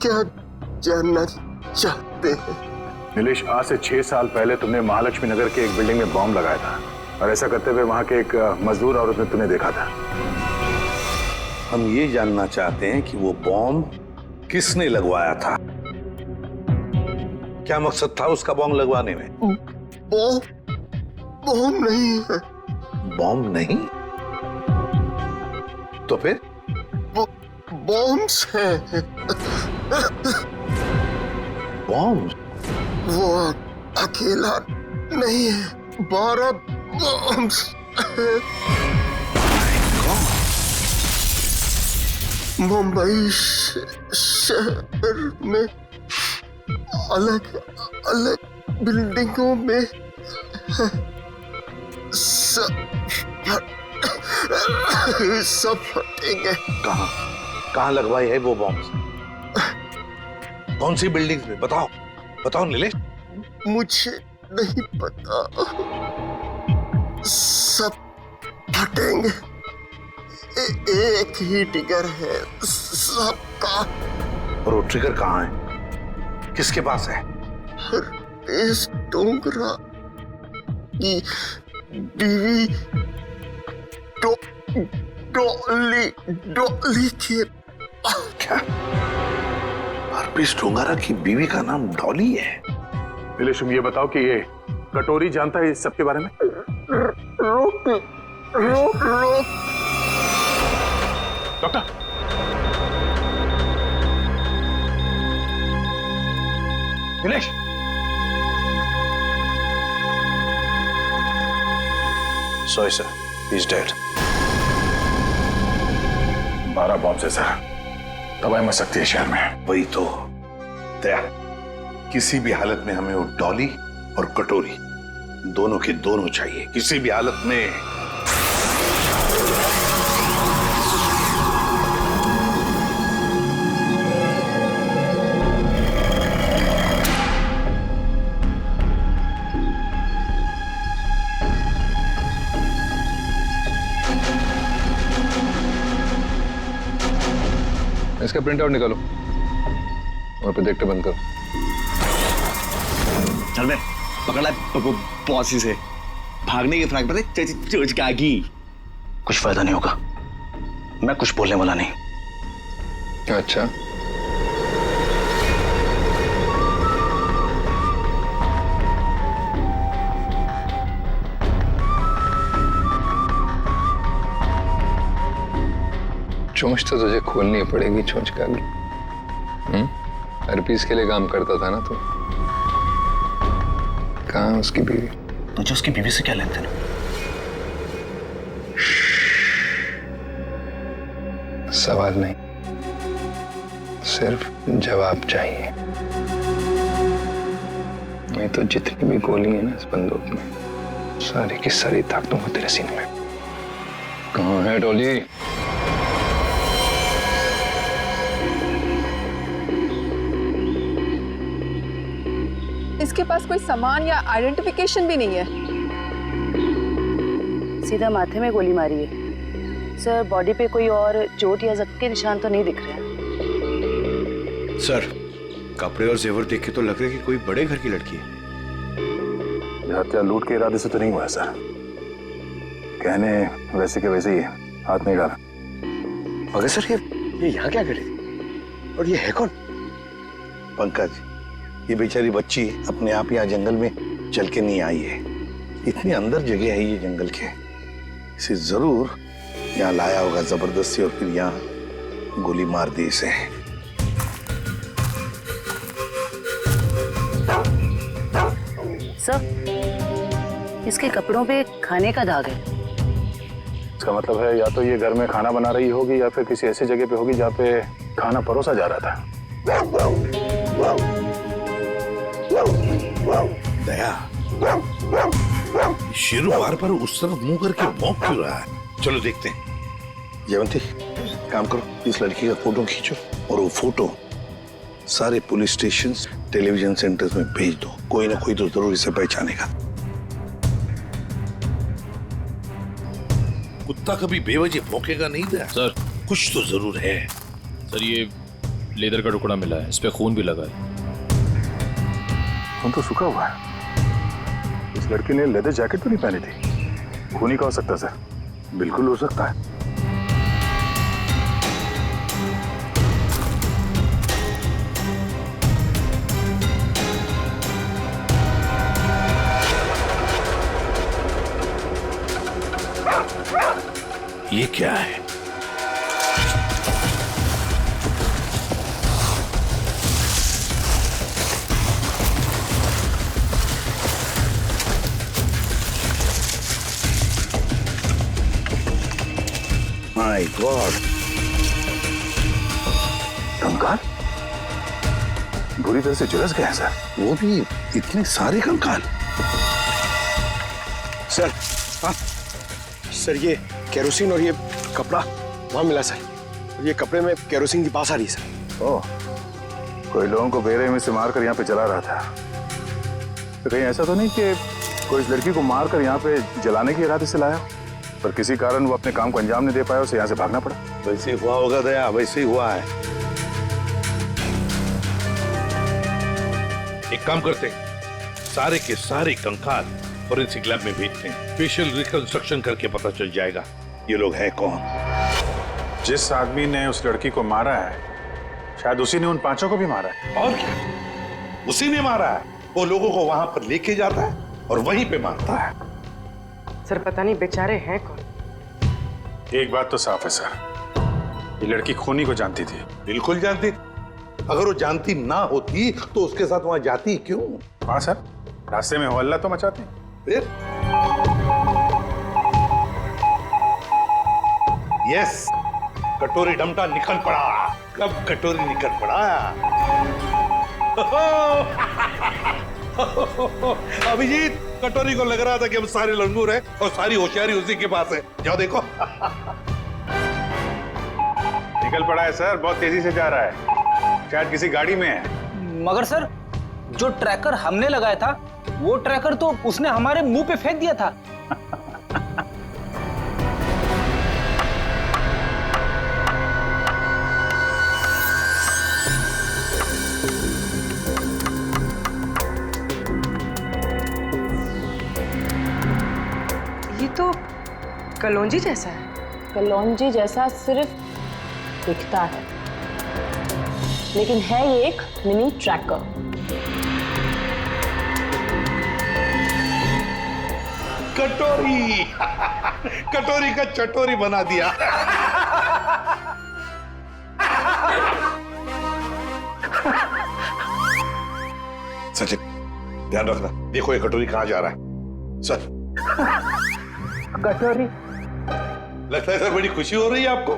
क्या जानना चाहते हैं? नीलेश, आज से 6 साल पहले तुमने महालक्ष्मी नगर के एक बिल्डिंग में बॉम्ब लगाया था और ऐसा करते हुए वहां के एक मजदूर औरत ने तुम्हें देखा था। हम ये जानना चाहते हैं कि वो बॉम्ब किसने लगवाया था, क्या मकसद था उसका बॉम्ब लगवाने में? बॉम्ब नहीं है। बॉम्ब नहीं तो फिर? बॉम्ब्स है। बॉम्ब? वो अकेला नहीं है, 12 बॉम्ब्स है। मुंबई शहर में अलग अलग बिल्डिंगों में सब फटेंगे। कहाँ लगवाई है वो बॉम्ब? कौन सी बिल्डिंग में? बताओ बताओ नीलेश। मुझे नहीं पता, सब फटेंगे। एक ही ट्रिगर है सबका। और वो ट्रिगर कहाँ है, किसके पास है? इस डोंगरा की बीवी डॉली के। क्या हरप्रीत डोंगरा की बीवी का नाम डॉली है? नीलेश, तुम ये बताओ कि ये कटोरी जानता है इस सब के बारे में? रोक रोक रोक। Doctor, Nilesh, sorry sir, he is dead. 12 bomb से सर, तबाही मच सकती है शहर में। वही तो दया, किसी भी हालत में हमें वो डॉली और कटोरी दोनों के दोनों चाहिए, किसी भी हालत में। इसका प्रिंट आउट निकालो और प्रोजेक्टर बंद करो। चल बे, पकड़ा पॉसी से भागने की फ्रैक पर चोचकागी। कुछ फायदा नहीं होगा, मैं कुछ बोलने वाला नहीं। अच्छा, चोंच तो तुझे खोलनी पड़ेगी, चोंच का भी। हरपीस के लिए काम करता था ना तू? कहाँ उसकी बीवी? तुझे उसकी बीवी से क्या लेन देन? सवाल नहीं, सिर्फ जवाब चाहिए। नहीं तो जितनी भी गोली है ना इस बंदूक में, सारी की सारी ताक दूंगा तेरे सीने में। कहाँ है डॉली? इसके पास कोई सामान या आइडेंटिफिकेशन भी नहीं है। सीधा माथे में गोली मारी है सर। बॉडी पे कोई और चोट या जख्म के निशान तो नहीं दिख रहे हैं सर। कपड़े और जेवर देख के तो लग रहा है कि कोई बड़े घर की लड़की है। हत्या लूट के इरादे से तो नहीं हुआ है सर। कहने वैसे के वैसे ही है, हाथ नहीं डाला। मगर सर ये यहाँ क्या करे? और ये है कौन? पंकज, ये बेचारी बच्ची अपने आप यहाँ जंगल में चल के नहीं आई है। इतनी अंदर जगह है ये जंगल के, इसे जरूर यहाँ लाया होगा जबरदस्ती और फिर यहाँ गोली मार दी इसे। सर, इसके कपड़ों पे खाने का दाग है। इसका मतलब है या तो ये घर में खाना बना रही होगी या फिर किसी ऐसी जगह पे होगी जहाँ पे खाना परोसा जा रहा था। दया, शेरू बार बार उस तरफ मुंह करके भौंक क्यों रहा है? चलो देखते हैं। जयवंती, काम करो, इस लड़की का फोटो खींचो और वो फोटो सारे पुलिस स्टेशन, टेलीविजन सेंटर्स में भेज दो। कोई ना कोई तो जरूर इसे पहचानेगा। कुत्ता कभी बेवजह भौंकेगा नहीं था सर। कुछ तो जरूर है सर। ये लेदर का टुकड़ा मिला है, इस पे खून भी लगा है। खून तो सूखा हुआ है। इस लड़की ने लेदर जैकेट तो नहीं पहनी थी। खून ही का हो सकता सर? बिल्कुल हो सकता है। ये क्या है? माय गॉड, कंकाल बुरी तरह से झुलस गए हैं सर। वो भी इतने सारे कंकाल। सर, हाँ सर, ये केरोसिन और ये कपड़ा वहां मिला सर। और ये कपड़े में केरोसिन की पास आ रही है सर। ओह, कोई लोगों को बेरहमी में से मारकर यहाँ पे जला रहा था। तो कहीं ऐसा तो नहीं कि कोई इस लड़की को मारकर यहाँ पे जलाने के इरादे से लाया, पर किसी कारण वो अपने काम को अंजाम नहीं दे पाया, उसे यहाँ से भागना पड़ा। वैसे ही हुआ होगा दया, वैसे ही हुआ है। एक काम करते, सारे के सारे कंकाल फोरेंसिक लैब में भेजते हैं। फेशियल रिकंस्ट्रक्शन करके पता चल जाएगा ये लोग है कौन। जिस आदमी ने उस लड़की को मारा है शायद उसी ने उन पांचों को भी मारा है। और क्या, उसी ने मारा है। वो लोगों को वहां पर लेके जाता है और वहीं पे मारता है। सर पता नहीं बेचारे हैं कौन। एक बात तो साफ है सर, ये लड़की खूनी को जानती थी। बिल्कुल जानती। अगर वो जानती ना होती तो उसके साथ वहां जाती क्यों? हाँ सर, रास्ते में हल्ला तो मचाती। फिर यस, कटोरी डमटा निकल पड़ा। कब कटोरी निकल पड़ा? अभिजीत, कटोरी को लग रहा था कि हम सारे लंगूर हैं और सारी होशियारी उसी के पास है। जाओ देखो। निकल पड़ा है सर, बहुत तेजी से जा रहा है, शायद किसी गाड़ी में है। मगर सर, जो ट्रैकर हमने लगाया था वो ट्रैकर तो उसने हमारे मुंह पे फेंक दिया था। ये तो कलौंजी जैसा है। कलौंजी जैसा सिर्फ दिखता है, लेकिन है ये एक मिनी ट्रैकर। कटोरी कटोरी का चटोरी बना दिया। सचिन, ध्यान रखना, देखो ये कटोरी कहां जा रहा है। सर, कटोरी, लगता है सर बड़ी खुशी हो रही है आपको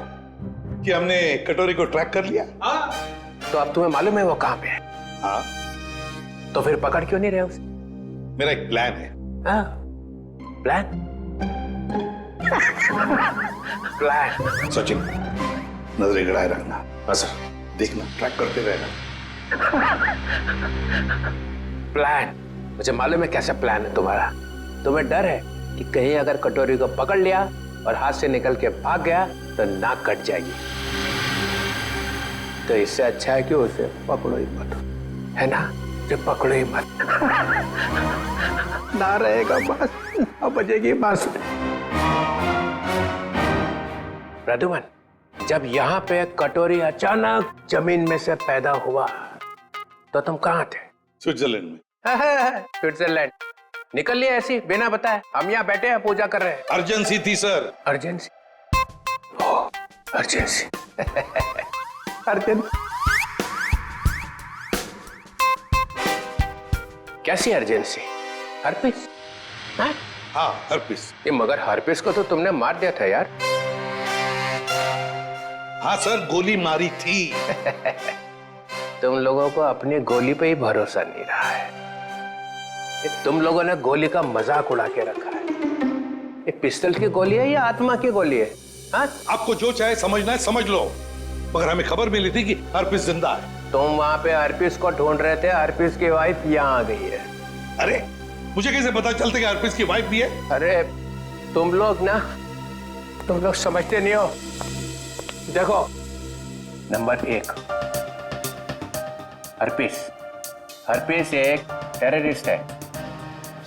कि हमने कटोरी को ट्रैक कर लिया। तो अब तुम्हें मालूम है वो कहाँ पे है? हाँ, तो फिर पकड़ क्यों नहीं रहे उसे? मेरा एक प्लान है। हाँ, प्लान? प्लान? सचिन, नजरें गड़ाए रखना। बस देखना, ट्रैक करते रहना। प्लान? मुझे मालूम है कैसा प्लान है तुम्हारा। तुम्हें डर है कि कहीं अगर कटोरी को पकड़ लिया और हाथ से निकल के भाग गया तो नाक कट जाएगी। तो इससे अच्छा है कि उसे पकड़ो ही मत, है ना? उसे पकड़ो ही मत। ना रहेगा बस, अब बजेगी बांसुरी। प्रद्युमन, जब यहाँ पे कटोरी अचानक जमीन में से पैदा हुआ तो तुम कहाँ थे? स्विट्जरलैंड में। स्विट्जरलैंड निकल लिए ऐसी बिना बताए? हम यहाँ बैठे हैं पूजा कर रहे हैं। अर्जेंसी थी सर। अर्जेंसी? अर्जेंसी। अर्जेंसी कैसी अर्जेंसी? हर्पिस? हाँ हर्पिस। ये मगर हर्पिस को तो तुमने मार दिया था यार। हाँ सर, गोली मारी थी। तुम लोगों को अपनी गोली पे ही भरोसा नहीं रहा है। ये तुम लोगों ने गोली का मजाक उड़ा के रखा है। ये पिस्टल की गोली है या आत्मा की गोली है? हाँ? आपको जो चाहे समझना है समझ लो, मगर हमें खबर मिली थी कि हर्पिस जिंदा है। तुम वहां पे हर्पिस को ढूंढ रहे थे, हर्पिस की वाइफ यहाँ आ गई है। अरे मुझे कैसे पता चलता कि हर्पिस की वाइफ भी है? अरे तुम लोग समझते नहीं हो। देखो, नंबर 1, हर्पिस एक टेररिस्ट है,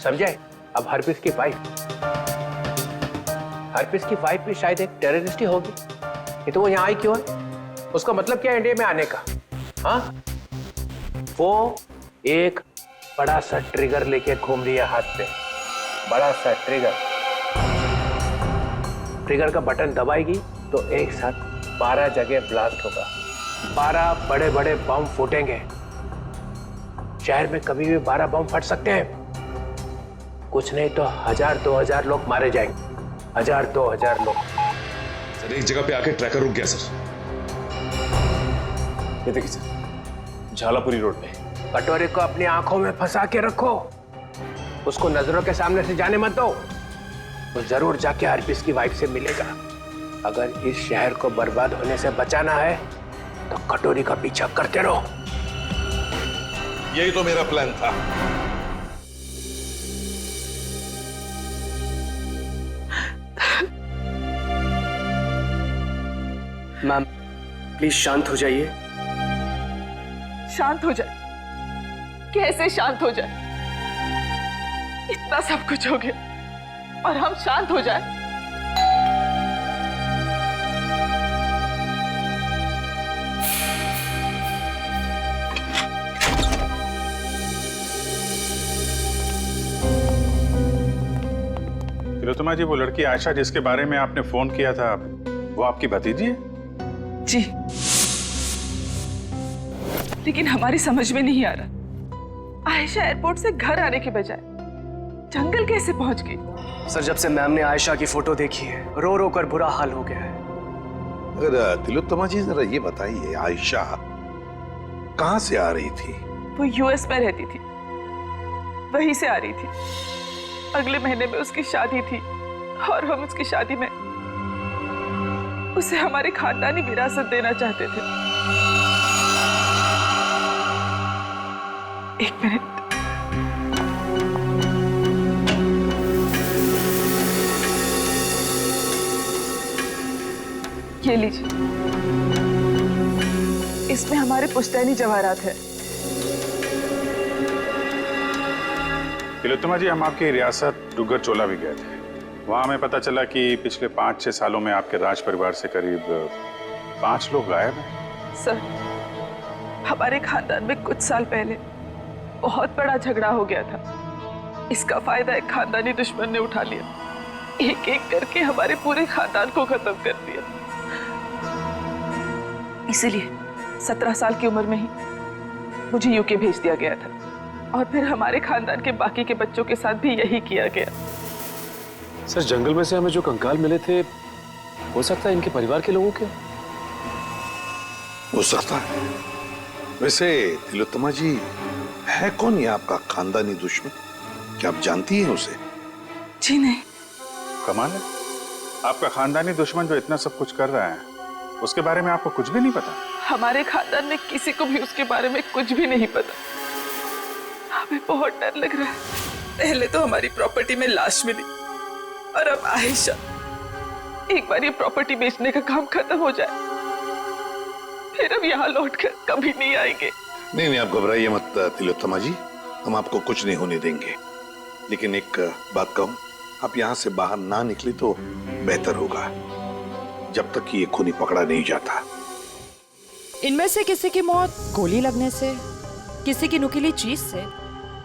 समझे? अब हर्पिस की वाइफ भी शायद एक टेररिस्ट ही होगी। ये तो वो यहाँ आई क्यों है? उसका मतलब क्या है इंडिया में आने का? हाँ, वो एक बड़ा सा ट्रिगर लेके घूम रही है हाथ पे। बड़ा सा ट्रिगर का बटन दबाएगी तो एक साथ 12 जगह ब्लास्ट होगा। 12 बड़े बड़े बम फूटेंगे। शहर में कभी भी 12 बम फट सकते हैं। कुछ नहीं तो 1000-2000 लोग मारे जाएंगे। 1000-2000 लोग। सर एक जगह पे आके ट्रैकर रुक गया सर। ये देखिए सर, झालापुरी रोड पे। कटोरे को अपनी आंखों में फंसा के रखो, उसको नजरों के सामने से जाने मत दो। वो जरूर जाके हर्पिस की वाइफ से मिलेगा। अगर इस शहर को बर्बाद होने से बचाना है तो कटोरी का पीछा करते रहो। यही तो मेरा प्लान था। मैम प्लीज शांत हो जाइए। शांत हो जाए? कैसे शांत हो जाए? इतना सब कुछ हो गया और हम शांत हो जाए? तिलोत्तमा जी, वो लड़की आयशा जिसके बारे में आपने फोन किया था, वो आपकी भतीजी है? जी, लेकिन हमारी समझ में नहीं आ रहा, आयशा एयरपोर्ट से घर आने के बजाय जंगल कैसे पहुंच गई? सर जब से मैम ने आयशा की फोटो देखी है, रो रो कर बुरा हाल हो गया है। अगर तिलोत्तमा जी जरा ये बताइए, आयशा कहां से आ रही थी? वो यूएस में रहती थी, वहीं से आ रही थी। अगले महीने में उसकी शादी थी और हम उसकी शादी में उसे हमारी खानदानी विरासत देना चाहते थे। एक मिनट, ये लीजिए, इसमें हमारे पुश्तैनी जवाहरात है। तिलोत्तमा जी, हम आपकी रियासत डुग्गर चोला भी गए थे। वहां हमें पता चला कि पिछले 5-6 सालों में आपके राज परिवार से करीब 5 लोग गायब हैं। सर, हमारे खानदान में कुछ साल पहले बहुत बड़ा झगड़ा हो गया था। इसका फायदा एक खानदानी दुश्मन ने उठा लिया। एक एक करके हमारे पूरे खानदान को खत्म कर दिया। इसीलिए 17 साल की उम्र में ही मुझे यूके भेज दिया गया था और फिर हमारे खानदान के बाकी के बच्चों के साथ भी यही किया गया। सर, जंगल में से हमें जो कंकाल मिले थे, हो सकता है इनके परिवार के लोगों के? हो सकता है। वैसे तिलोत्तमा जी, है कौन ये आपका खानदानी दुश्मन? क्या आप जानती हैं उसे? जी नहीं। कमाल है, आपका खानदानी दुश्मन जो इतना सब कुछ कर रहा है, उसके बारे में आपको कुछ भी नहीं पता? हमारे खानदान में किसी को भी उसके बारे में कुछ भी नहीं पता। हमें बहुत डर लग रहा है। पहले तो हमारी प्रॉपर्टी में लाश मिली और अब आयशा। एक बार ये प्रॉपर्टी बेचने का काम खत्म हो जाए, फिर अब यहाँ लौटकर कभी नहीं आएंगे। नहीं, आप घबराइए मत तिलोत्तमा जी, हम आपको कुछ नहीं होने देंगे। लेकिन एक बात कहूं, आप यहाँ से बाहर ना निकले तो बेहतर होगा। जब तक कि ये खूनी पकड़ा नहीं जाता। इनमें से किसी की मौत गोली लगने से, किसी की नुकीली चीज से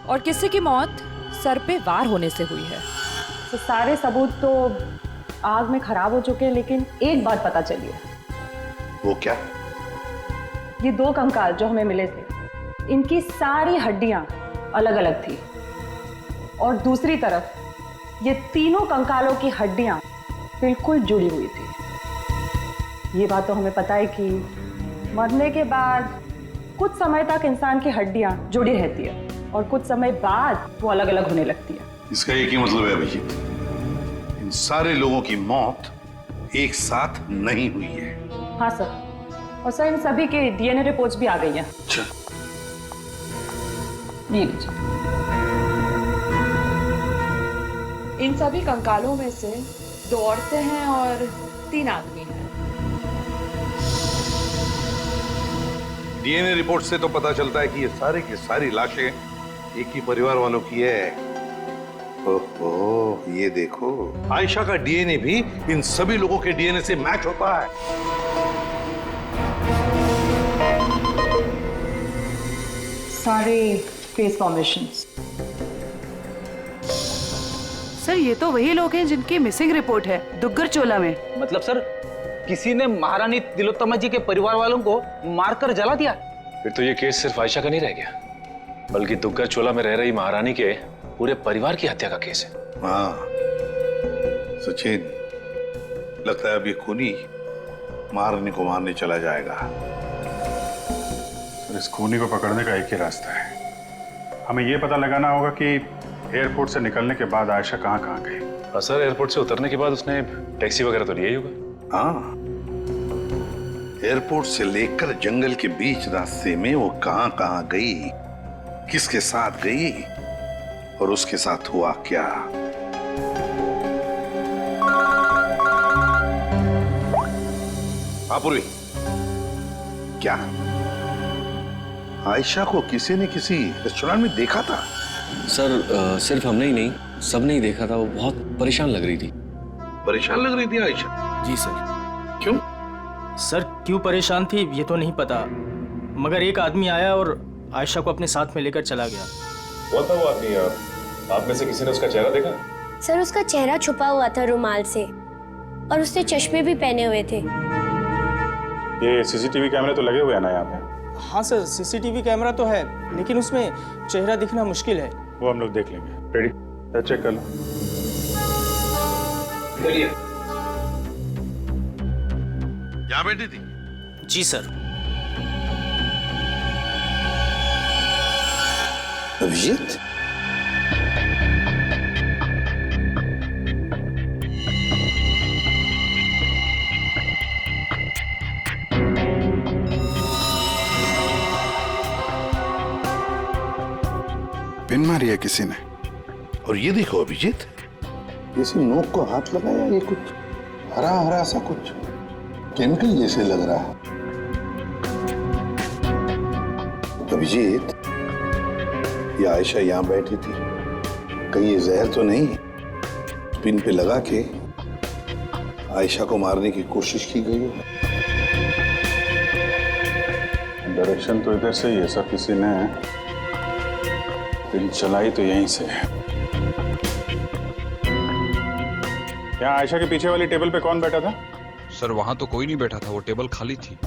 और किसी की मौत सर पे वार होने से हुई है। तो सारे सबूत तो आग में खराब हो चुके हैं, लेकिन एक बात पता चली है। वो क्या? ये 2 कंकाल जो हमें मिले थे, इनकी सारी हड्डियां अलग अलग थी और दूसरी तरफ ये तीनों कंकालों की हड्डियां बिल्कुल जुड़ी हुई थी। ये बात तो हमें पता है कि मरने के बाद कुछ समय तक इंसान की हड्डियां जुड़ी रहती है और कुछ समय बाद वो अलग अलग होने लगती है। इसका एक ही मतलब है अभिजीत, इन सारे लोगों की मौत एक साथ नहीं हुई है। हाँ सर, और सर इन सभी के डीएनए रिपोर्ट्स भी आ गई हैं। अच्छा, ये लीजिए। इन सभी कंकालों में से 2 औरतें हैं और 3 आदमी हैं। डीएनए रिपोर्ट से तो पता चलता है कि ये सारे की सारी लाशें एक ही परिवार वालों की है। ओहो, ये देखो, आयशा का डीएनए भी इन सभी लोगों के डीएनए से मैच होता है। सारे फेस फॉर्मेशंस। सर ये तो वही लोग हैं जिनकी मिसिंग रिपोर्ट है दुग्गर चोला में। मतलब सर किसी ने महारानी तिलोत्तमा जी के परिवार वालों को मारकर जला दिया। फिर तो ये केस सिर्फ आयशा का नहीं रह गया, बल्कि दुग्गर चोला में रह रही महारानी के पूरे परिवार की हत्या का केस है। हाँ सचिन, लगता है अब ये खूनी महारानी को मारने चला जाएगा। सर इस खूनी को पकड़ने का एक ही रास्ता है, हमें ये पता लगाना होगा कि एयरपोर्ट से निकलने के बाद आयशा कहाँ कहाँ गई। हाँ सर, एयरपोर्ट से उतरने के बाद उसने टैक्सी वगैरह तो लिया ही होगा। हाँ, एयरपोर्ट से लेकर जंगल के बीच रास्ते में वो कहाँ कहाँ गई, किसके साथ गई और उसके साथ हुआ क्या। पूर्वी, क्या आयशा को किसी ने किसी रेस्टोरेंट में देखा था? सर सिर्फ हमने ही नहीं, सबने ही देखा था। वो बहुत परेशान लग रही थी। परेशान लग रही थी आयशा? जी सर। क्यों? सर क्यों परेशान थी ये तो नहीं पता, मगर एक आदमी आया और आयशा को अपने साथ में लेकर चला गया। वो था वो आदमी, आप में से किसी ने उसका चेहरा देखा? सर उसका चेहरा छुपा हुआ था रुमाल से और उसने चश्मे भी पहने हुए थे। ये सीसीटीवी कैमरे तो लगे हुए हैं ना यहाँ पे? हाँ सर, सीसीटीवी कैमरा तो है, लेकिन उसमें चेहरा दिखना मुश्किल है। वो हम लोग देख लेंगे। रेडी? चेक कर लो। चलिए। यहाँ बैठी थी? जी सर। अभिजीत? पिन मारी है किसी ने। और ये देखो अभिजीत, किसी नोक को हाथ लगाया, ये कुछ हरा हरा सा कुछ केमिकल जैसे लग रहा है। अभिजीत, ये आयशा यहाँ बैठी थी, कहीं ये जहर तो नहीं पिन पे लगा के आयशा को मारने की कोशिश की गई है? डायरेक्शन तो इधर से ही है सर, किसी ने पिन चलाई तो यहीं से है। यहाँ आयशा के पीछे वाली टेबल पे कौन बैठा था? सर वहां तो कोई नहीं बैठा था, वो टेबल खाली थी।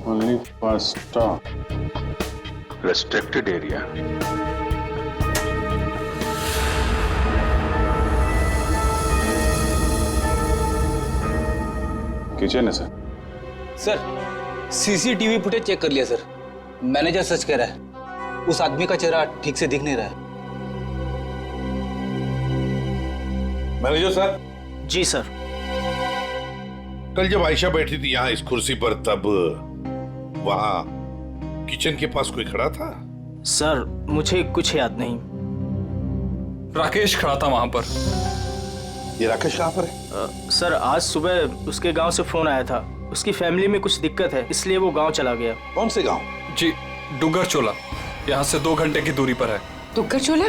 Only first stop restricted area. Kitchen है sir. Sir CCTV footage check कर लिया सर, मैनेजर सच कह रहा है, उस आदमी का चेहरा ठीक से दिख नहीं रहा है। Manager sir. जी सर। कल जब आयशा बैठी थी यहाँ इस कुर्सी पर, तब वहां किचन के पास कोई खड़ा था? सर मुझे कुछ याद नहीं। राकेश खड़ा था वहां पर। ये राकेश कहाँ पर है? सर आज सुबह उसके गांव से फोन आया था, उसकी फैमिली में कुछ दिक्कत है, इसलिए वो गांव चला गया। कौन से गांव? जी डुग्गर चोला, यहाँ से 2 घंटे की दूरी पर है। डुग्गर चोला?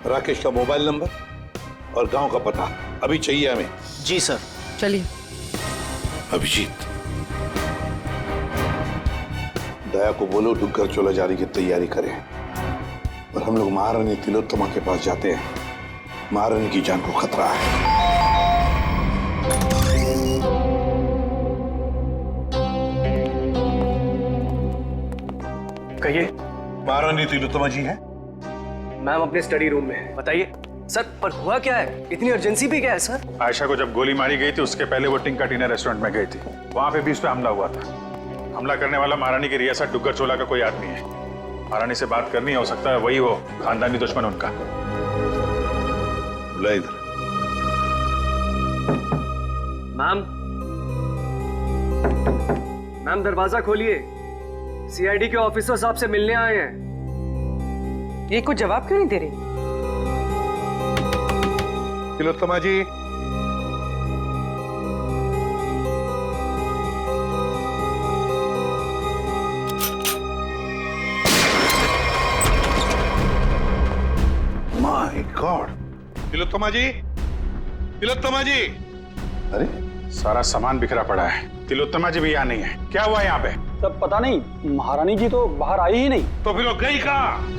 राकेश का मोबाइल नंबर और गांव का पता अभी चाहिए हमें। जी सर। चलिए। अभिजीत, दया को बोलो डुग्गर चोला जारी की तैयारी करें और हम लोग महारानी तिलोत्तमा के पास जाते हैं। महारानी की जान को खतरा है। कहिए। महारानी तिलोत्तमा जी हैं? मैम अपने स्टडी रूम में है। बताइए सर, पर हुआ क्या है? इतनी अर्जेंसी भी क्या है सर? आयशा को जब गोली मारी गई थी उसके पहले वो टिंका टीना रेस्टोरेंट में गई थी। वहां पे भी उस पर हमला हुआ था। हमला करने वाला महारानी की रियासत डुग्गर चोला का कोई आदमी है। महारानी से बात करनी हो सकता है वही हो खानदानी दुश्मन उनका। बुला इधर। मैम दरवाजा खोलिए। सीआईडी के ऑफिसर साहब से मिलने आए हैं। ये कुछ जवाब क्यों नहीं दे रही? तिलोत्तमा जी, माय गॉड। तिलोत्तमा जी, तिलोत्तमा जी। अरे सारा सामान बिखरा पड़ा है। तिलोत्तमा जी भी यहाँ नहीं है। क्या हुआ यहाँ पे? तब पता नहीं, महारानी जी तो बाहर आई ही नहीं। तो फिर वो गई कहाँ?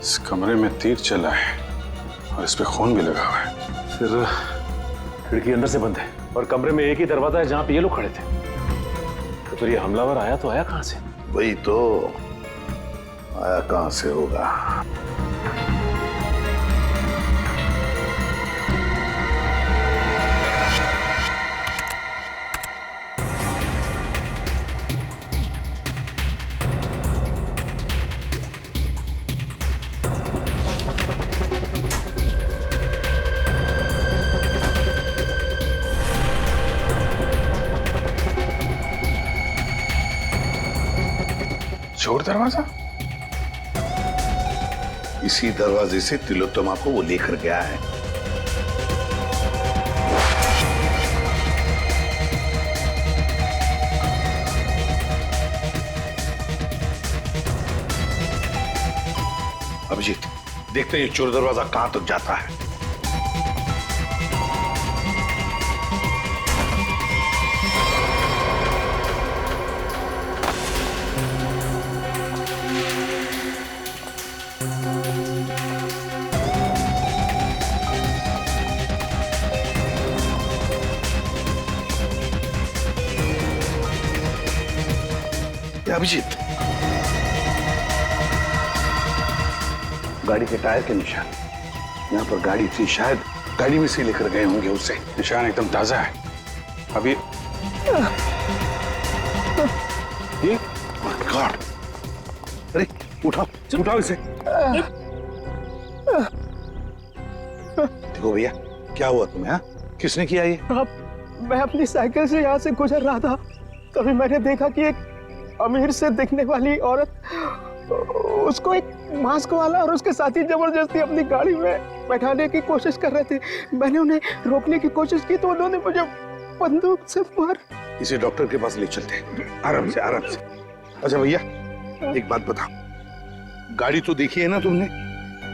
इस कमरे में तीर चला है और इस पे खून भी लगा हुआ है। फिर खिड़की अंदर से बंद है और कमरे में एक ही दरवाजा है जहां पे ये लोग खड़े थे। तो फिर ये हमलावर आया तो आया कहां से? वही तो, आया कहां से होगा? चोर दरवाजा? इसी दरवाजे से तिलोत्तमा को वो लेकर गया है। अभिजीत, देखते हैं ये चोर दरवाजा कहां तक जाता है। अभिजीत, गाड़ी के टायर के निशान यहाँ पर गाड़ी थी, शायद गाड़ी में से लेकर गए होंगे उसे। निशान एकदम ताजा है। अभी ये गॉड, अरे उठाओ उठाओ इसे। देखो भैया, क्या हुआ तुम्हें? हाँ, किसने किया ये? मैं अपनी साइकिल से यहाँ से गुजर रहा था, तभी मैंने देखा कि एक अमीर से दिखने वाली औरत उसको एक मास्क वाला और उसके साथी जबरदस्ती अपनी गाड़ी में बैठाने की कोशिश कर रहे थे। मैंने उन्हें रोकने की कोशिश की तो उन्होंने मुझे बंदूक से मार। इसे डॉक्टर के पास ले चलते हैं, आराम से आराम से। अच्छा भैया, एक बात बताओ, गाड़ी तो देखी है ना तुमने?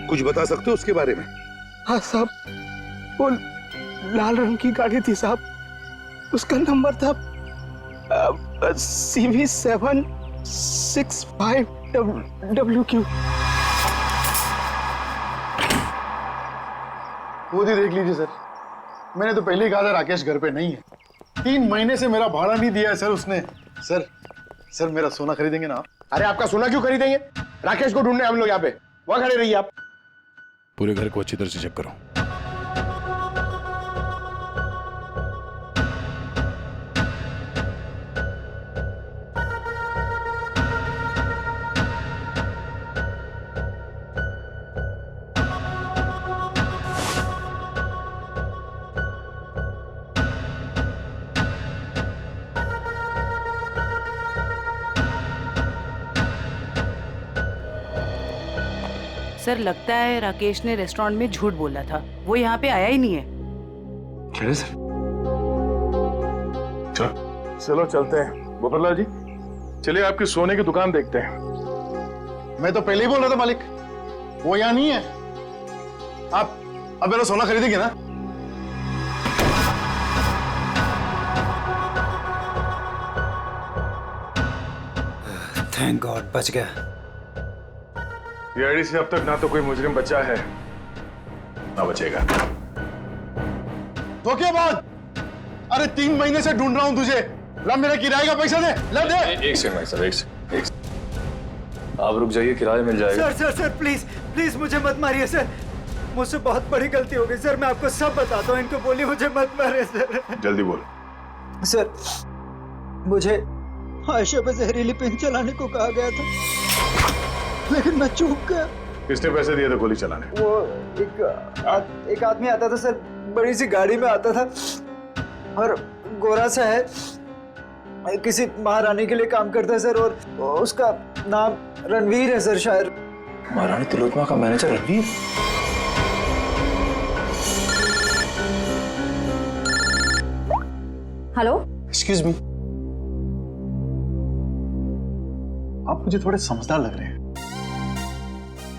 कुछ बता सकते हो उसके बारे में? हाँ साहब, वो लाल रंग की गाड़ी थी साहब। उसका नंबर था CV765WQ। खुद ही देख लीजिए सर, मैंने तो पहले ही कहा था राकेश घर पे नहीं है। 3 महीने से मेरा भाड़ा नहीं दिया है सर उसने। सर मेरा सोना खरीदेंगे ना? अरे आपका सोना क्यों खरीदेंगे? राकेश को ढूंढने हम लोग यहाँ पे, वहां खड़े रहिए आप। पूरे घर को अच्छी तरह से चेक करो। सर लगता है राकेश ने रेस्टोरेंट में झूठ बोला था, वो यहाँ पे आया ही नहीं है। क्या है सर? चलो चलते हैं गोपाललाल जी, चलिए आपकी सोने की दुकान देखते हैं। मैं तो पहले ही बोल रहा था मालिक, वो यहाँ नहीं है। आप अब मेरा सोना खरीदेंगे ना? थैंक गॉड बच गया। ये आईडी से अब तक ना तो कोई मुजरिम बचा है ना बचेगा। तो क्या बात? अरे 3 महीने से ढूंढ रहा हूं तुझे। ला मेरा किराए का पैसा दे, ला दे। एक सेकंड भाई साहब, एक सेकंड। आप रुक जाइए, किराया मिल जाएगा। सर प्लीज प्लीज मुझे मत मारिए सर, मुझसे बहुत बड़ी गलती हो गई सर, मैं आपको सब बताता हूँ, इनको बोलिए मुझे मत मारिए सर। जल्दी बोल। सर मुझे आयशा पे जहरीली पेन चलाने को कहा गया था, लेकिन मैं चूक गया। किसने पैसे दिए थे गोली चलाने? वो एक आदमी आता था सर, बड़ी सी गाड़ी में आता था और गोरा सा है, किसी महारानी के लिए काम करता है सर, और उसका नाम रणवीर है सर शायद। महारानी तिलोत्तमा का manager Ranveer? Hello, excuse me, आप मुझे थोड़े समझदार लग रहे हैं।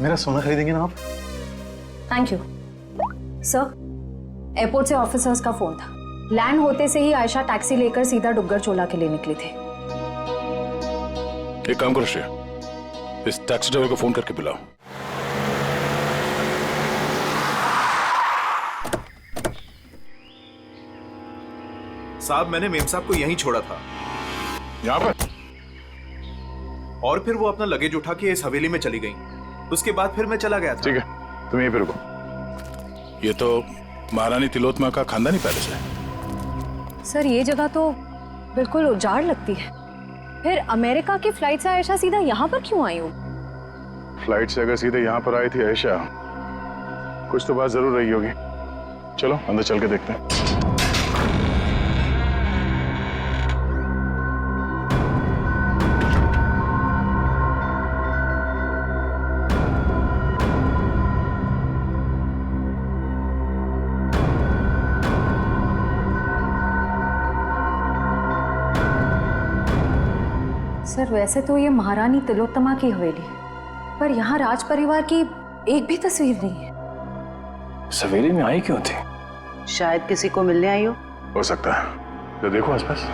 मेरा सोना खरीदेंगे ना आप? Thank you sir. एयरपोर्ट से ऑफिसर्स का फोन था, लैंड होते से ही आयशा टैक्सी लेकर सीधा डुग्गर चोला के लिए निकली थी। एक काम करो श्रेया, इस टैक्सी ड्राइवर को फोन करके बुलाओ। साहब मैंने मेम साहब को यहीं छोड़ा था। यहाँ पर? और फिर वो अपना लगेज उठा के इस हवेली में चली गई, उसके बाद फिर मैं चला गया था। ठीक है, तुम यहीं पे रुको। ये तो महारानी तिलोत्तमा का खानदानी पैलेस है। सर ये जगह तो बिल्कुल उजाड़ लगती है, फिर अमेरिका की फ्लाइट से आयशा सीधा यहाँ पर क्यों आई हो? फ्लाइट से अगर सीधे यहाँ पर आई थी आयशा, कुछ तो बात जरूर रही होगी। चलो अंदर चल के देखते हैं। सर वैसे तो ये महारानी तिलोत्तमा की हवेली है, पर यहाँ राज परिवार की एक भी तस्वीर नहीं है। सवेरे में आई क्यों थी? शायद किसी को मिलने आई हो सकता है, तो देखो आसपास।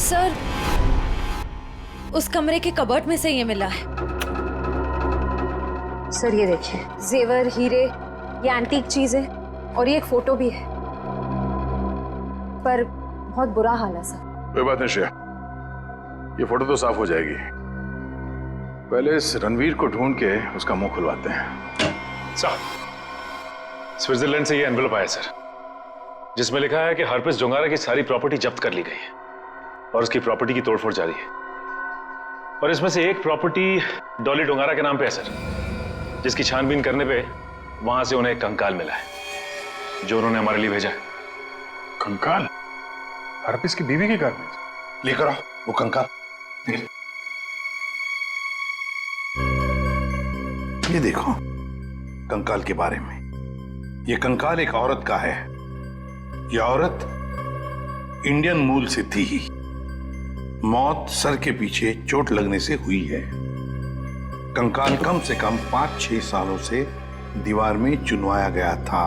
सर उस कमरे के कबर्ड में से ये मिला है। सर ये देखिए, जेवर, हीरे, ये एंटीक चीजें, और ये एक फोटो भी है, पर बहुत बुरा हाल है सर। कोई बात नहीं श्रेया, ये फोटो तो साफ हो जाएगी। पहले इस रणवीर को ढूंढ के उसका मुंह खुलवाते हैं। सर, स्विट्जरलैंड से ये एनवेलप आया सर, जिसमें लिखा है कि हरप्रीत जोंगारा की सारी प्रॉपर्टी जब्त कर ली गई है और उसकी प्रॉपर्टी की तोड़फोड़ जारी है। और इसमें से एक प्रॉपर्टी डॉली डोंगारा के नाम पे है सर, जिसकी छानबीन करने पे वहां से उन्हें एक कंकाल मिला है जो उन्होंने हमारे लिए भेजा है। कंकाल? हरप्रीत की बीवी के घर में? लेकर आओ वो कंकाल। ये देखो कंकाल के बारे में। ये कंकाल एक औरत का है। ये औरत इंडियन मूल से थी। मौत सर के पीछे चोट लगने से हुई है। कंकाल कम से कम 5-6 सालों से दीवार में चुनवाया गया था।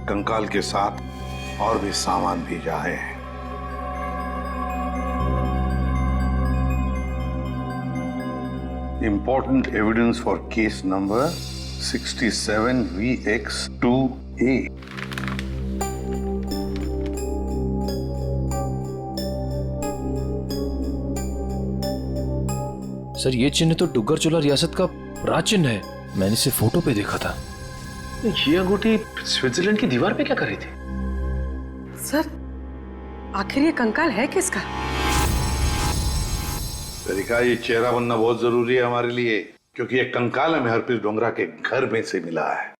कंकाल के साथ और भी सामान भेजा है। Important evidence for case number 67VX2A. Sir ये चिन्ह तो डुग्गर चोला रियासत का राज चिन्ह है। मैंने इसे फोटो पे देखा था। ये अंगूठी स्विट्जरलैंड की दीवार पे क्या कर रही थी? सर आखिर ये कंकाल है किसका? तरीका ये चेहरा बनना बहुत जरूरी है हमारे लिए, क्योंकि ये कंकाल हमें हरप्रीत डोंगरा के घर में से मिला है।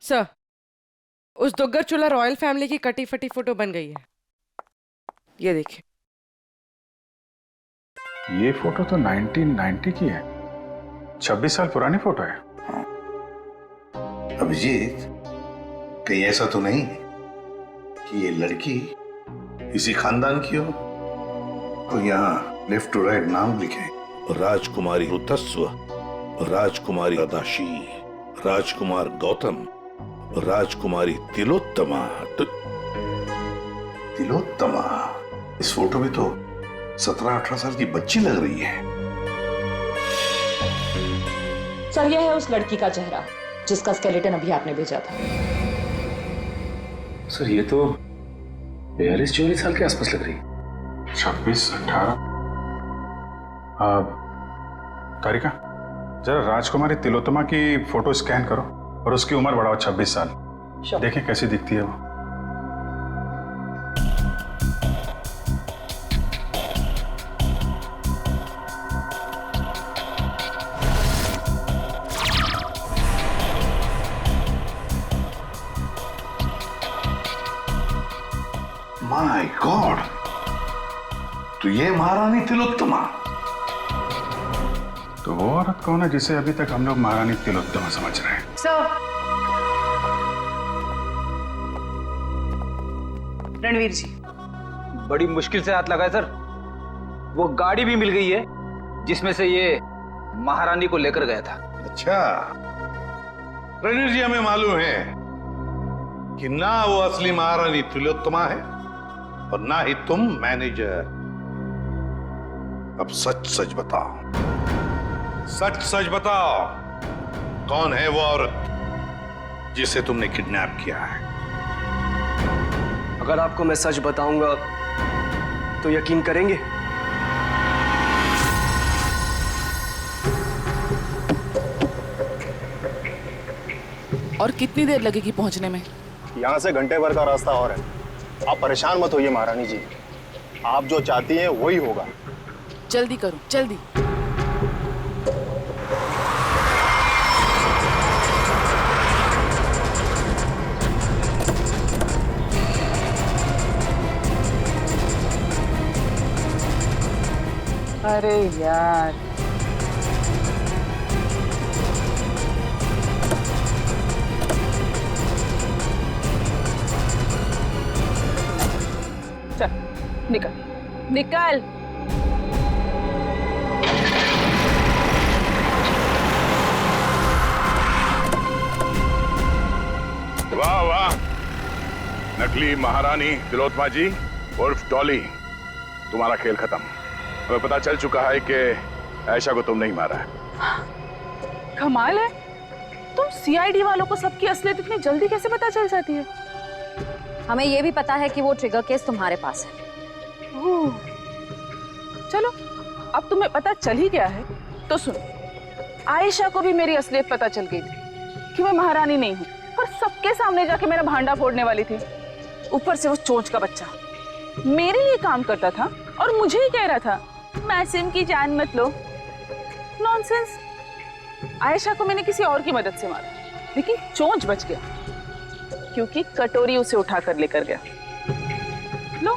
सर उस दुग्गर चोला रॉयल फैमिली की कटी फटी फोटो बन गई है, ये देखिए। ये फोटो तो 1990 की है, 26 साल पुरानी फोटो है। अभिजीत, कहीं ऐसा तो नहीं कि ये लड़की इसी खानदान की हो? तो यहाँ लेफ्ट टू राइट नाम लिखे, राजकुमारी ऋतस्व, राजकुमारी अदाशी, राजकुमार गौतम, राजकुमारी तिलोत्तमा। तिलोत्तमा? इस फोटो में तो 17-18 साल की बच्ची लग रही है। सर यह है उस लड़की का चेहरा जिसका स्केलेटन अभी आपने भेजा था। सर ये तो 42-44 साल के आसपास लग रही है। 26-18। तारिका, जरा राजकुमारी तिलोत्तमा की फोटो स्कैन करो और उसकी उम्र बढ़ाओ 26 साल। देखिए कैसी दिखती है वो। माय गॉड, तो ये महारानी तिलोत्तमा? तो वो औरत कौन है जिसे अभी तक हम लोग महारानी तिलोत्तमा समझ रहे हैं? सर, रणवीर जी। बड़ी मुश्किल से हाथ लगाए सर। वो गाड़ी भी मिल गई है जिसमें से ये महारानी को लेकर गया था। अच्छा, रणवीर जी, हमें मालूम है कि ना वो असली महारानी तिलोत्तमा है और ना ही तुम मैनेजर। अब सच सच बताओ, सच सच बताओ, कौन है वो औरत जिसे तुमने किडनैप किया है? अगर आपको मैं सच बताऊंगा तो यकीन करेंगे? और कितनी देर लगेगी पहुंचने में? यहाँ से घंटे भर का रास्ता और है। आप परेशान मत होइए महारानी जी, आप जो चाहती हैं वही होगा। जल्दी करो, जल्दी। अरे यार, चल निकल निकल। वाह वाह, नकली महारानी तिलोत्तमा जी उर्फ डॉली, तुम्हारा खेल खत्म। हमें पता चल चुका है कि आयशा को तुम नहीं मारा है। कमाल है, तुम सीआईडी वालों को सबकी असलियत इतनी जल्दी कैसे पता चल जाती है? हमें यह भी पता है कि वो ट्रिगर केस तुम्हारे पास है। चलो, अब तुम्हें पता चल ही गया है तो सुनो, आयशा को भी मेरी असलियत पता चल गई थी कि मैं महारानी नहीं हूँ, पर सबके सामने जाके मेरा भांडा फोड़ने वाली थी। ऊपर से वो चोंच का बच्चा मेरे लिए काम करता था और मुझे ही कह रहा था मासूम की जान मत लो। नॉनसेंस। आयशा को मैंने किसी और की मदद से मारा, लेकिन चोंच बच गया क्योंकि कटोरी उसे उठाकर लेकर गया। लो,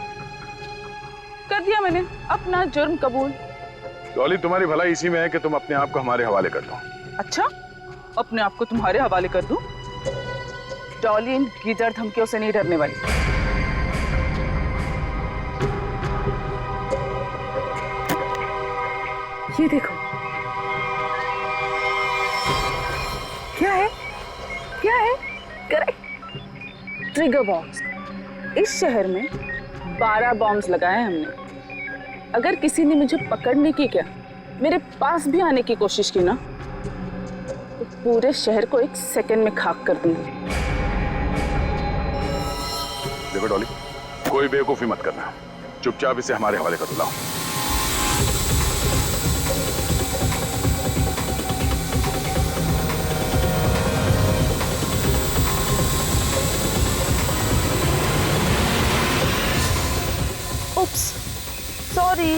कर दिया मैंने अपना जुर्म कबूल। डॉली, तुम्हारी भलाई इसी में है कि तुम अपने आप को हमारे हवाले कर दो। अच्छा, अपने आप को तुम्हारे हवाले कर दूं? डॉली इन गीदड़ धमकियों से नहीं डरने वाली। ये देखो, क्या है? क्या है? Correct, trigger bombs. इस शहर में 12 बॉम्ब्स लगाए हमने। अगर किसी ने मुझे पकड़ने की क्या मेरे पास भी आने की कोशिश की ना तो पूरे शहर को 1 सेकंड में खाक कर दूंगी। देखो डॉली, कोई बेवकूफी मत करना, चुपचाप इसे हमारे हवाले कर दो। Oops, sorry.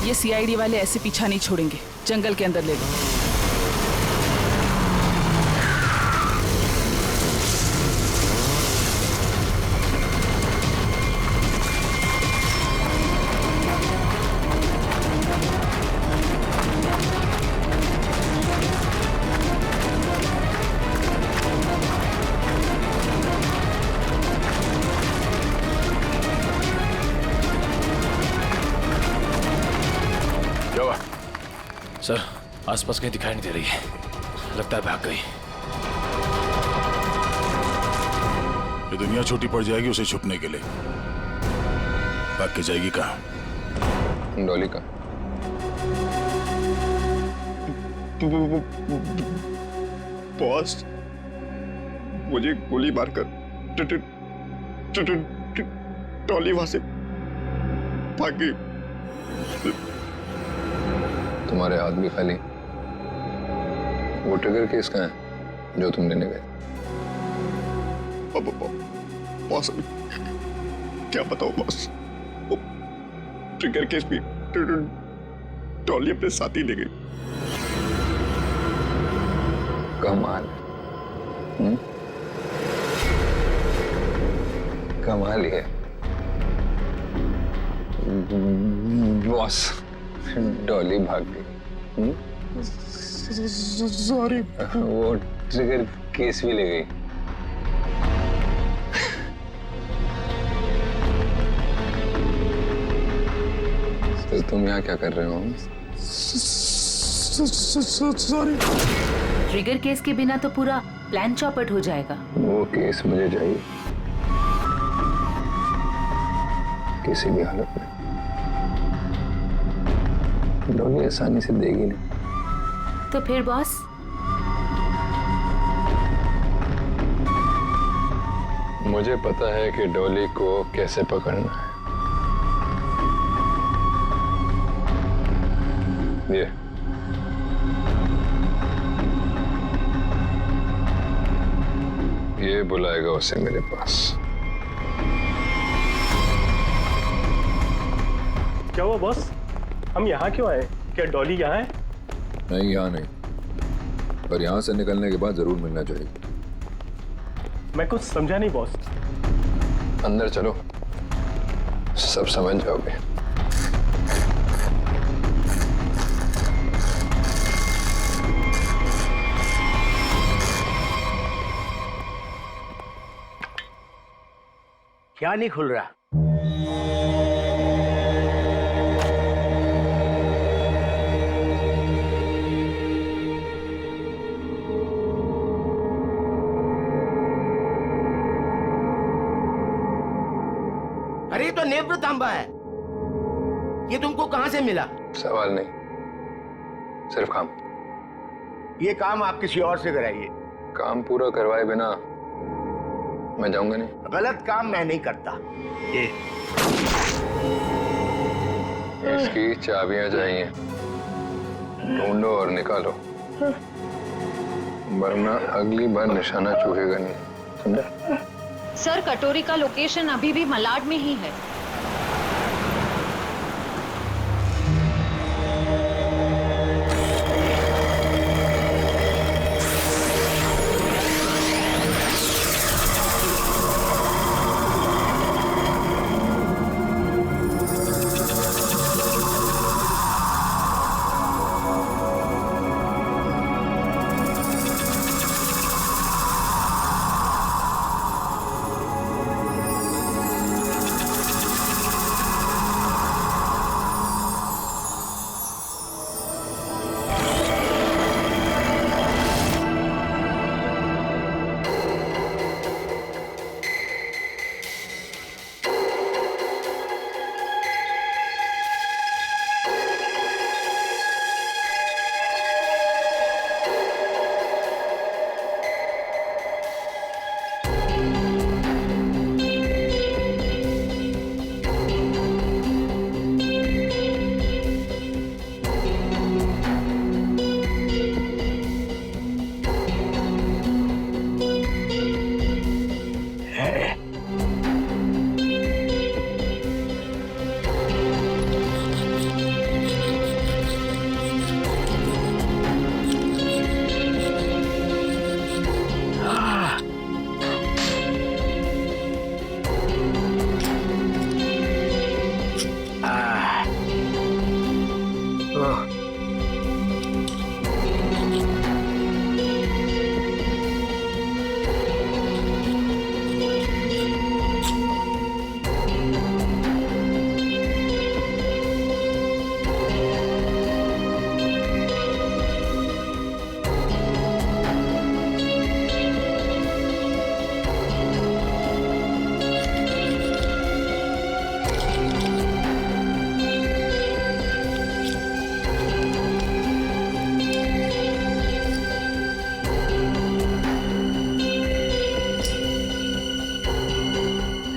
ये सीआईडी वाले ऐसे पीछा नहीं छोड़ेंगे, जंगल के अंदर ले लो। सर, आसपास कहीं दिखाई नहीं दे रही है, लगता है भाग गई। ये दुनिया छोटी पड़ जाएगी उसे छुपने के लिए, भाग के जाएगी कहाँ? डॉली का बॉस, मुझे गोली मारकर डॉली वहां से भाग गई। तुम्हारे हाथ भी खाली। वो ट्रिगर केस कहाँ है जो तुम लेने गए? बॉस, क्या बताओ बॉस, ट्रिगर केस भी डॉली अपने साथ ही ले गई। कमाल। कमाल ही है बॉस, डॉली भाग गई। सॉरी। वो ट्रिगर केस भी ले गई। तो तुम यहाँ क्या कर रहे हो? सॉरी। ट्रिगर केस के बिना तो पूरा प्लान चौपट हो जाएगा। वो केस मुझे चाहिए किसी भी हालत में। डॉली आसानी से देगी नहीं। तो फिर बॉस? मुझे पता है कि डॉली को कैसे पकड़ना है। ये बुलाएगा उसे मेरे पास। क्या हुआ बॉस? हम यहाँ क्यों आए? क्या डॉली यहाँ है? नहीं, यहाँ नहीं, पर यहाँ से निकलने के बाद जरूर मिलना चाहिए। मैं कुछ समझा नहीं बॉस। अंदर चलो, सब समझ जाओगे। क्या नहीं खुल रहा? अरे ये तो नेत्र तांबा है, ये तुमको कहां से मिला? सवाल नहीं, सिर्फ काम। ये काम आप किसी और से कराइए। काम पूरा करवाए बिना मैं जाऊंगा नहीं। गलत काम मैं नहीं करता। ये इसकी चाबियां चाहिए, ढूंढो और निकालो, वरना अगली बार निशाना चूकेगा नहीं, समझा? सर, कटोरी का लोकेशन अभी भी मलाड में ही है।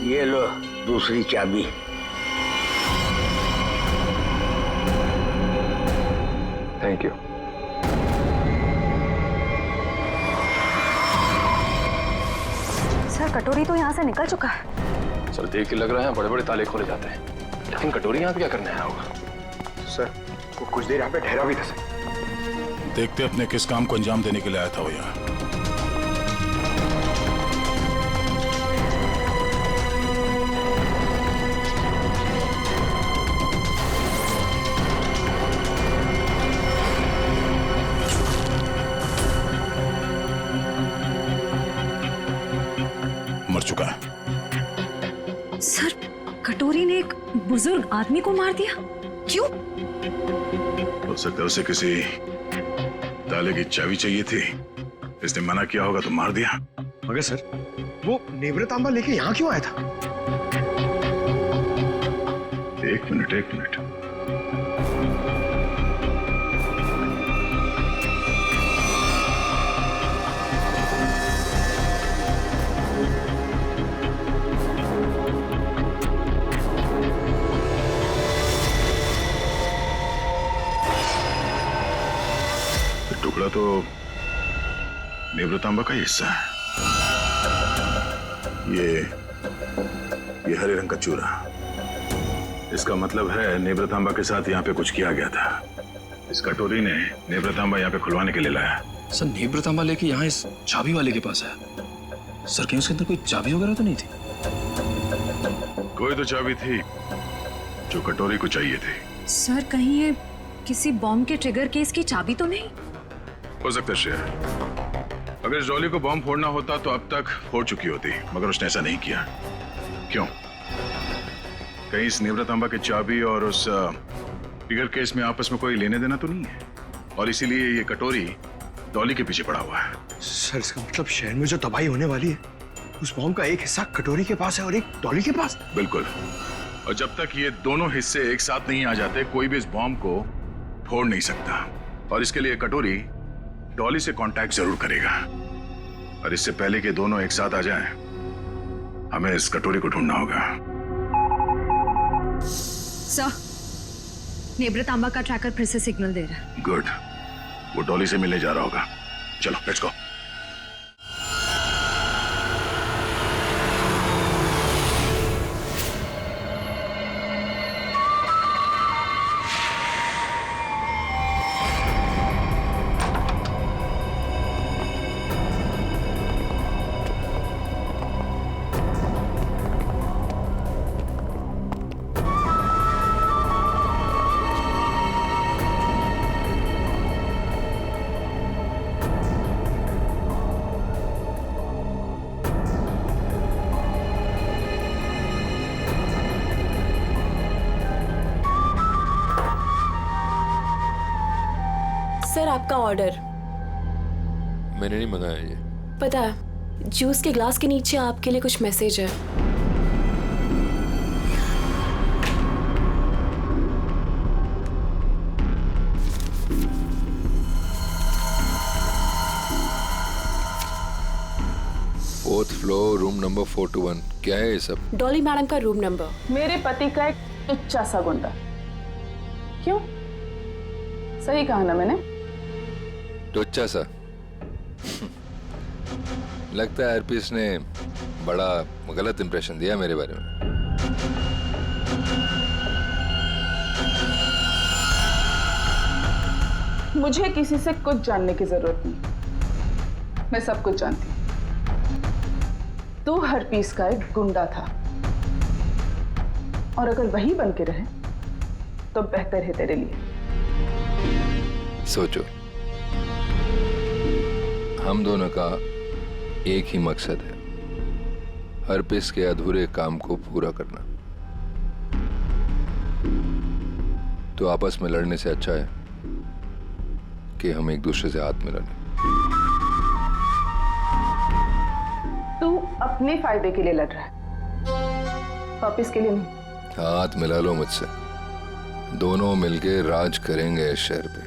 ये लो दूसरी चाबी। Thank you. सर, कटोरी तो यहाँ से निकल चुका है। सर, देख के लग रहा है बड़े बड़े ताले खोले जाते हैं, लेकिन कटोरी यहाँ पे क्या करने आया होगा? सर, वो कुछ देर यहाँ पे ठहरा भी था सर। देखते अपने किस काम को अंजाम देने के लिए आया था वो यहाँ। मर चुका है। सर, कटोरी ने एक बुजुर्ग आदमी को मार दिया। क्यों? हो सकता है उसे किसी ताले की चाबी चाहिए थी, इसने मना किया होगा तो मार दिया। मगर सर, वो नेवरतांबा लेके यहाँ क्यों आया था? एक मिनट। टुकड़ा तो नेवरतांबा का ही हिस्सा है। ये हरे रंग का चूरा, इसका मतलब है नेवरतांबा के साथ यहाँ पे कुछ किया गया था। इस कटोरी ने नेवरतांबा यहाँ पे खुलवाने के लिए लाया। सर, नेवरतांबा लेके यहाँ इस चाबी वाले के पास आया। सर, कहीं उसके अंदर कोई चाबी वगैरह तो नहीं थी? कोई तो चाबी थी जो कटोरी को चाहिए थी। सर, कहीं ये किसी बॉम्ब के ट्रिगर केस की चाबी तो नहीं? हो सकता है श्रेया, अगर इस डॉली को बॉम्ब फोड़ना होता तो अब तक फोड़ चुकी होती, मगर उसने ऐसा नहीं किया। क्यों? कहीं इस नेवरतांबा की चाबी और उस ट्रिगर केस में आपस में कोई लेने देना तो नहीं है, और इसीलिए ये कटोरी डॉली के पीछे पड़ा हुआ है। सर, इसका मतलब शहर में जो तबाही होने वाली है, उस बॉम्ब का एक हिस्सा कटोरी के पास है और एक डॉली के पास। बिल्कुल, और जब तक ये दोनों हिस्से एक साथ नहीं आ जाते, कोई भी इस बॉम्ब को फोड़ नहीं सकता। और इसके लिए कटोरी डॉली से कांटेक्ट जरूर करेगा, और इससे पहले कि दोनों एक साथ आ जाएं, हमें इस कटोरी को ढूंढना होगा। सर, नेवरतांबा का ट्रैकर फिर से सिग्नल दे रहा है। गुड, वो डॉली से मिलने जा रहा होगा। चलो, लेट्स गो। सर आपका ऑर्डर। मैंने नहीं मंगाया ये। पता है, जूस के ग्लास के नीचे आपके लिए कुछ मैसेज है। Fourth floor, room number 421। क्या है ये सब? डॉली मैडम का रूम नंबर। मेरे पति का एक टुच्चा सा गुंडा। क्यों? सही कहा ना मैंने? टुच्चा सा। लगता है हरपीस ने बड़ा गलत इंप्रेशन दिया मेरे बारे में। मुझे किसी से कुछ जानने की जरूरत नहीं, मैं सब कुछ जानती हूँ। तू हरपीस का एक गुंडा था, और अगर वही बन के रहे तो बेहतर है तेरे लिए। सोचो, हम दोनों का एक ही मकसद है, हरपीस के अधूरे काम को पूरा करना। तो आपस में लड़ने से अच्छा है कि हम एक दूसरे से हाथ मिला लें। तू अपने फायदे के लिए लड़ रहा है, वापिस के लिए नहीं। हाथ मिला लो मुझसे, दोनों मिलके राज करेंगे इस शहर पे।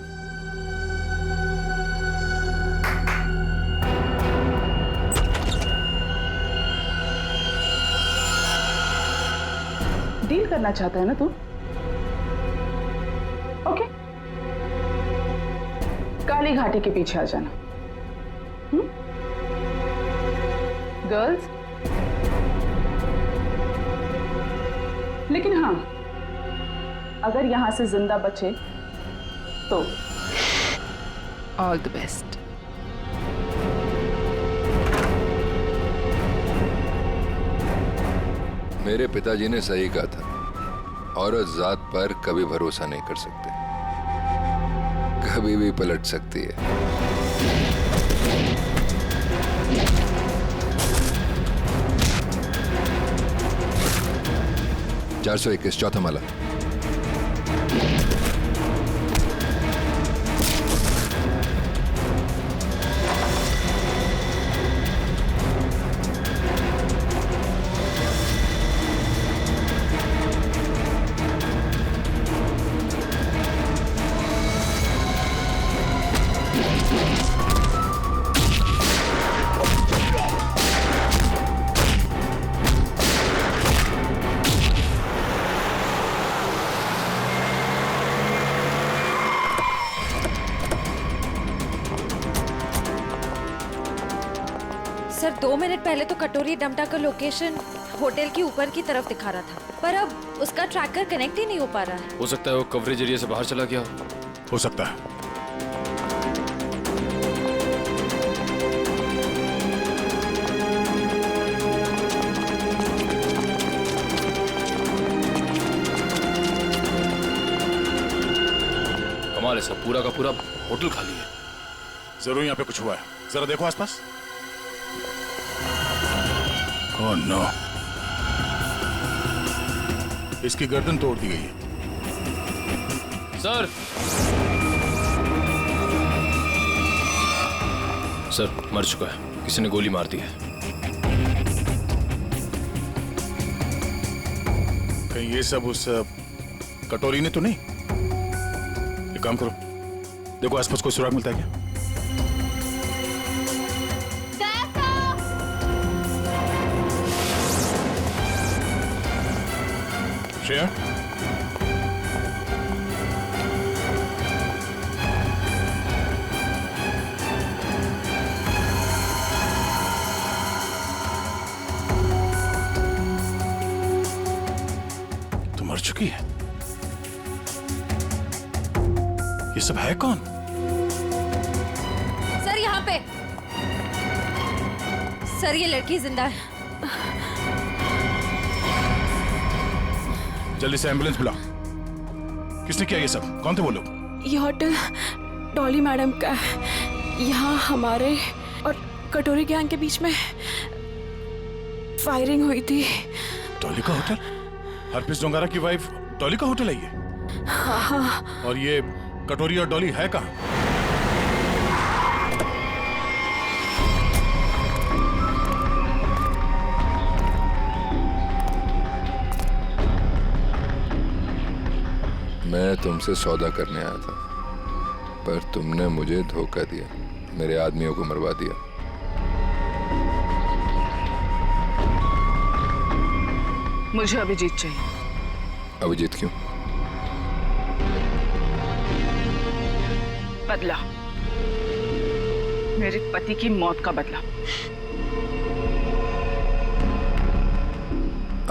डील करना चाहता है ना तू? ओके, काली घाटी के पीछे आ जाना। गर्ल्स, लेकिन हाँ, अगर यहां से जिंदा बचे तो ऑल द बेस्ट। मेरे पिताजी ने सही कहा था, औरत जात पर कभी भरोसा नहीं कर सकते, कभी भी पलट सकती है। 421 चौथा माला। सर 2 मिनट पहले तो कटोरी डमटा का लोकेशन होटल के ऊपर की तरफ दिखा रहा था, पर अब उसका ट्रैकर कनेक्ट ही नहीं हो पा रहा है। हो सकता है वो कवरेज एरिया से बाहर चला गया हो सकता है। कमाल है, सब पूरा का पूरा होटल खाली है। जरूर यहाँ पे कुछ हुआ है, जरा देखो आसपास। ओह नो, इसकी गर्दन तोड़ दी गई है। सर मर चुका है, किसी ने गोली मार दी है। कहीं ये सब उस कटोरी ने तो नहीं? एक काम करो, देखो आसपास कोई सुराग मिलता है क्या? श्रेया, तो मर चुकी है। ये सब है कौन? सर यहाँ पे, सर ये लड़की जिंदा है। जल्दी से एम्बुलेंस बुला। किसने किया ये सब? कौन थे वो लोग? ये होटल डॉली मैडम का है। यहाँ हमारे और कटोरी गैंग के बीच में फायरिंग हुई थी। डॉली का होटल? हरपीस जोंगारा की वाइफ डॉली का होटल है ये? हाँ। और ये कटोरी और डॉली है कहाँ? मैं तुमसे सौदा करने आया था, पर तुमने मुझे धोखा दिया, मेरे आदमियों को मरवा दिया। मुझे अभिजीत चाहिए। अभिजीत क्यों? बदला, मेरे पति की मौत का बदला।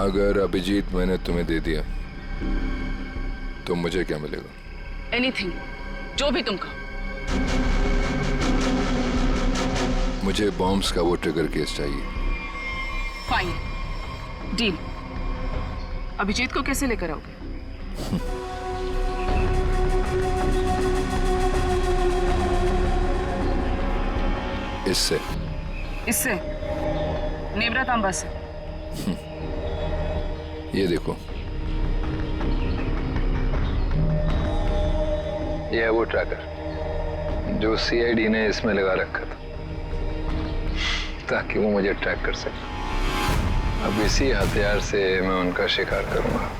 अगर अभिजीत मैंने तुम्हें दे दिया तो मुझे क्या मिलेगा? एनीथिंग, जो भी तुम कहो। मुझे बॉम्ब्स का वो ट्रिगर केस चाहिए। Fine, deal. अभिजीत को कैसे लेकर आओगे? इससे। इससे? नेवरा तांबा से। ये देखो, ये है वो ट्रैकर जो सीआईडी ने इसमें लगा रखा था ताकि वो मुझे ट्रैक कर सके। अब इसी हथियार से मैं उनका शिकार करूंगा।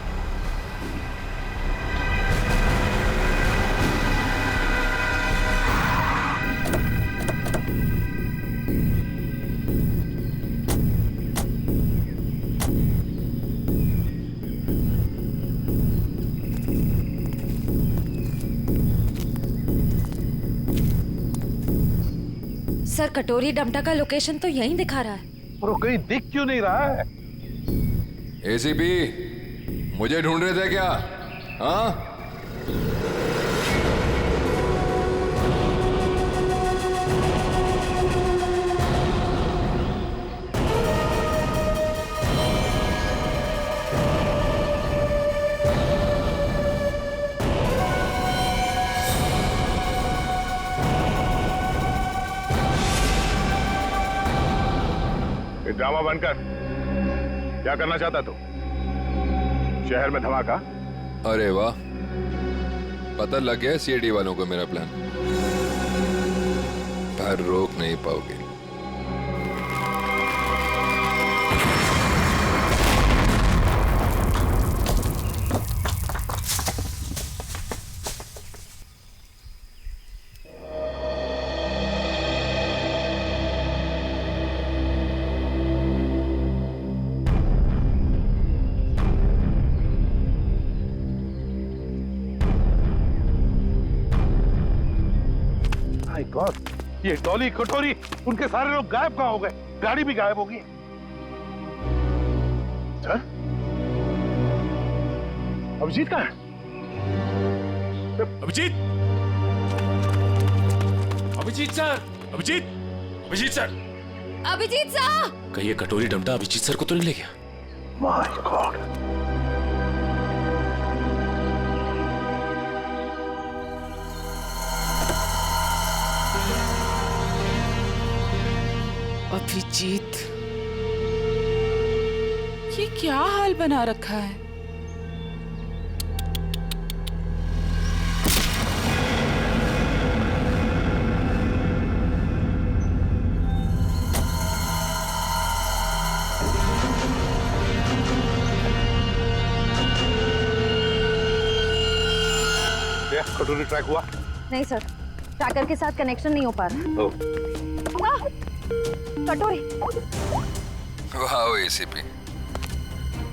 सर, कटोरी डमटा का लोकेशन तो यहीं दिखा रहा है। और वो कहीं दिख क्यों नहीं रहा है? एसीपी, मुझे ढूंढ रहे थे क्या? हाँ? ड्रामा बनकर क्या करना चाहता तू? शहर में धमाका? अरे वाह, पता लग गया सीआईडी वालों को मेरा प्लान, पर रोक नहीं पाओगे। गॉड, ये डॉली, कटोरी, उनके सारे लोग गायब कहाँ हो गए? गाड़ी भी गायब होगी। सर, अभिजीत कहाँ है? Abhijit! Abhijit sir! Abhijit! Abhijit sir! Abhijit sir! कहीं ये कटोरी डमटा अभिजीत सर को तो नहीं ले गया? My God! अभिजीत, ये क्या हाल बना रखा है? कटोरी ट्रैक हुआ? नहीं सर, ट्रैकर के साथ कनेक्शन नहीं हो पा रहा। कटोरी। वाह एसीपी,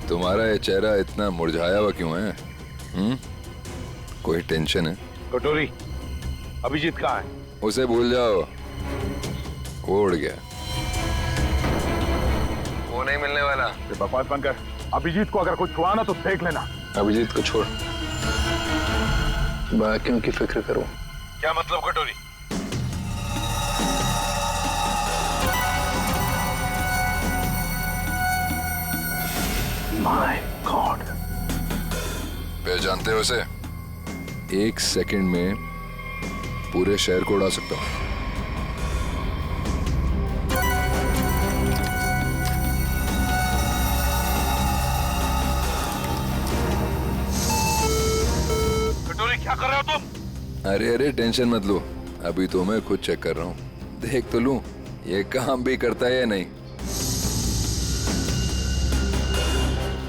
तुम्हारा ये चेहरा इतना मुरझाया हुआ क्यों है? कोई टेंशन है? कटोरी, अभिजीत कहाँ है? उसे भूल जाओ, वो उड़ गया, वो नहीं मिलने वाला। बकवास बनकर अभिजीत को अगर कुछ हुआ ना तो देख लेना। अभिजीत को छोड़, बाकियों की फिक्र करो। क्या मतलब कटोरी? My God! पहचानते हो उसे? 1 सेकंड में पूरे शहर को उड़ा सकता हूं। कटोरी, क्या कर रहे हो तुम? अरे अरे टेंशन मत लो, अभी तो मैं खुद चेक कर रहा हूँ, देख तो लूं ये काम भी करता है या नहीं।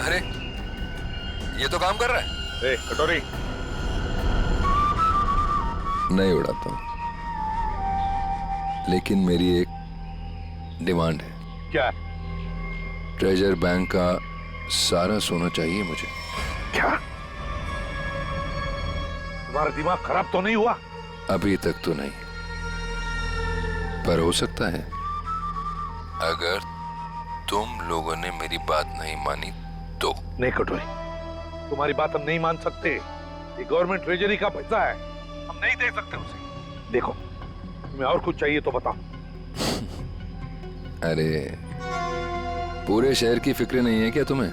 अरे ये तो काम कर रहा है। कटोरी, नहीं उड़ाता हूँ, लेकिन मेरी एक डिमांड है। क्या? ट्रेजर बैंक का सारा सोना चाहिए मुझे। क्या? तुम्हारा दिमाग खराब तो नहीं हुआ? अभी तक तो नहीं, पर हो सकता है अगर तुम लोगों ने मेरी बात नहीं मानी तो। नहीं कटोरी, तुम्हारी बात हम नहीं मान सकते। ये गवर्नमेंट ट्रेजरी का पैसा है, हम नहीं दे सकते उसे। देखो, तुम्हें और कुछ चाहिए तो बताओ। अरे पूरे शहर की फिक्र नहीं है क्या तुम्हें?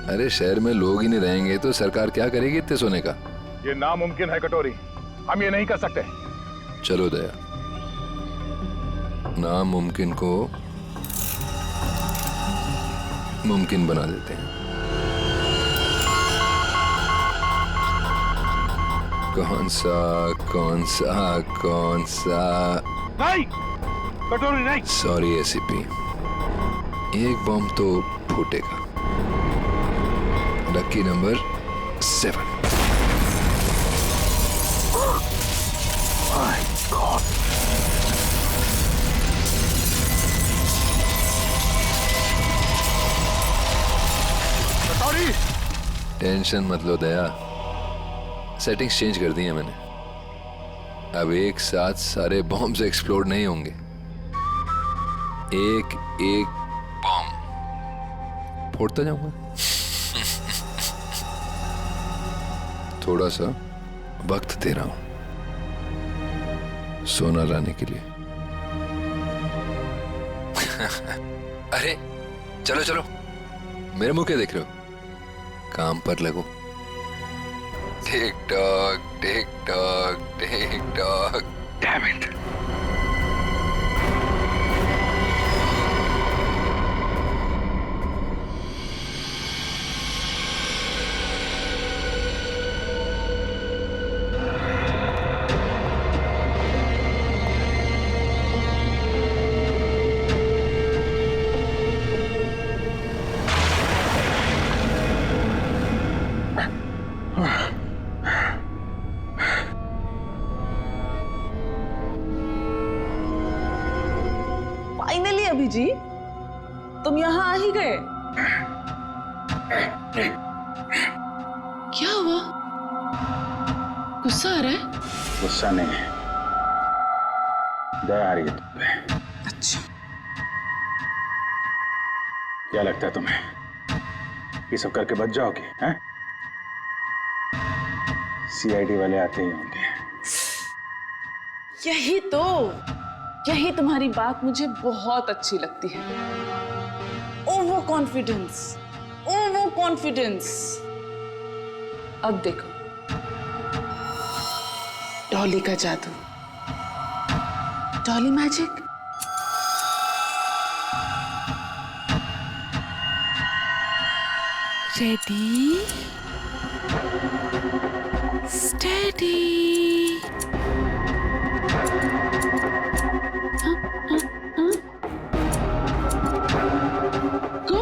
अरे शहर में लोग ही नहीं रहेंगे तो सरकार क्या करेगी इतने सोने का? ये नामुमकिन है कटोरी, हम ये नहीं कर सकते। चलो दया, नामुमकिन को मुमकिन बना देते हैं। कौन सा? नहीं कटोरी नहीं। सॉरी एसीपी, एक बम तो फूटेगा। Lucky number 7। My God. कटोरी, टेंशन मत लो दया, सेटिंग्स चेंज कर दी है मैंने। अब एक साथ सारे बॉम्ब्स एक्सप्लोड नहीं होंगे, एक एक बॉम्ब फोड़ता जाऊंगा। थोड़ा सा वक्त दे रहा हूं सोना लाने के लिए। अरे चलो चलो, मेरे मुंह क्या देख रहे हो? काम पर लगो। Tick tock tick tock tick tock. Damn it. Finally अभी जी, तुम यहाँ आ ही गए। क्या हुआ? गुस्सा आ रहा है? गुस्सा नहीं है, दया आ रही है तुम पे। अच्छा, क्या लगता है तुम्हें ये सब करके बच जाओगे? हैं? सीआईडी वाले आते ही होंगे। यही तुम्हारी बात मुझे बहुत अच्छी लगती है। Over confidence. अब देखो, डॉली का जादू, Dolly magic. Ready, steady. Go.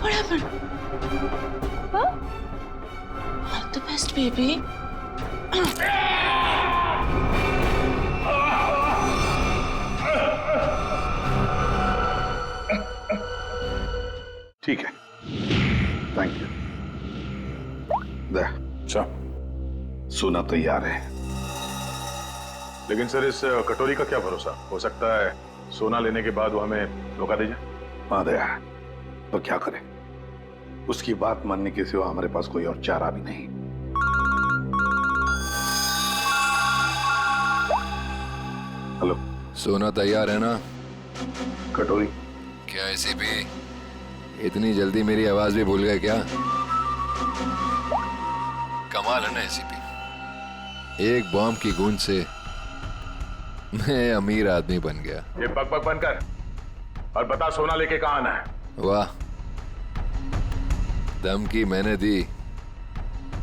What happened? Huh? All the best, baby. ठीक है, थैंक यू। अच्छा, सोना तैयार है। लेकिन सर इस कटोरी का क्या भरोसा? हो सकता है सोना लेने के बाद वो हमें धोखा दे जाए। हाँ दया, तो क्या करें? उसकी बात मानने के सिवा हमारे पास कोई और चारा भी नहीं। हेलो, सोना तैयार है ना? कटोरी। क्या ऐसी भी इतनी जल्दी मेरी आवाज भी भूल गए क्या? कमाल है ना एसीपी, एक बॉम्ब की गूंज से मैं अमीर आदमी बन गया। ये बक बक बनकर और बता सोना लेके कहाँ आना है? वाह, धमकी मैंने दी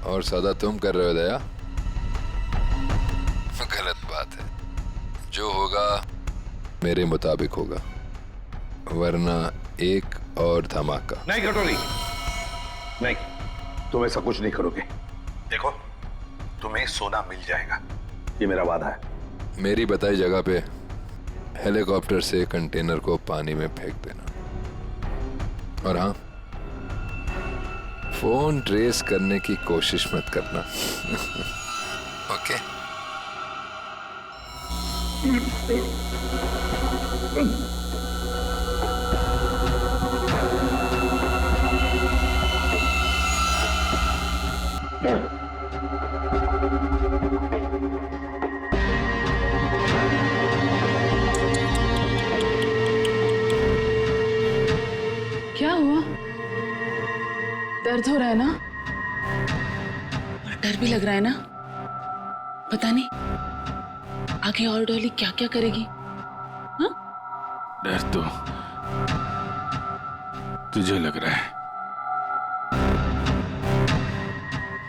और सौदा तुम कर रहे हो दया। गलत बात है, जो होगा मेरे मुताबिक होगा, वरना एक और धमाका। नहीं कटोरी, नहीं, तुम ऐसा कुछ नहीं करोगे। देखो, तुम्हें सोना मिल जाएगा, ये मेरा वादा है। मेरी बताई जगह पे हेलीकॉप्टर से कंटेनर को पानी में फेंक देना। और हाँ, फोन ट्रेस करने की कोशिश मत करना। ओके? क्या हुआ? दर्द हो रहा है ना? और डर भी लग रहा है ना? पता नहीं आगे और डॉली क्या क्या करेगी। हाँ? डर तो तुझे लग रहा है,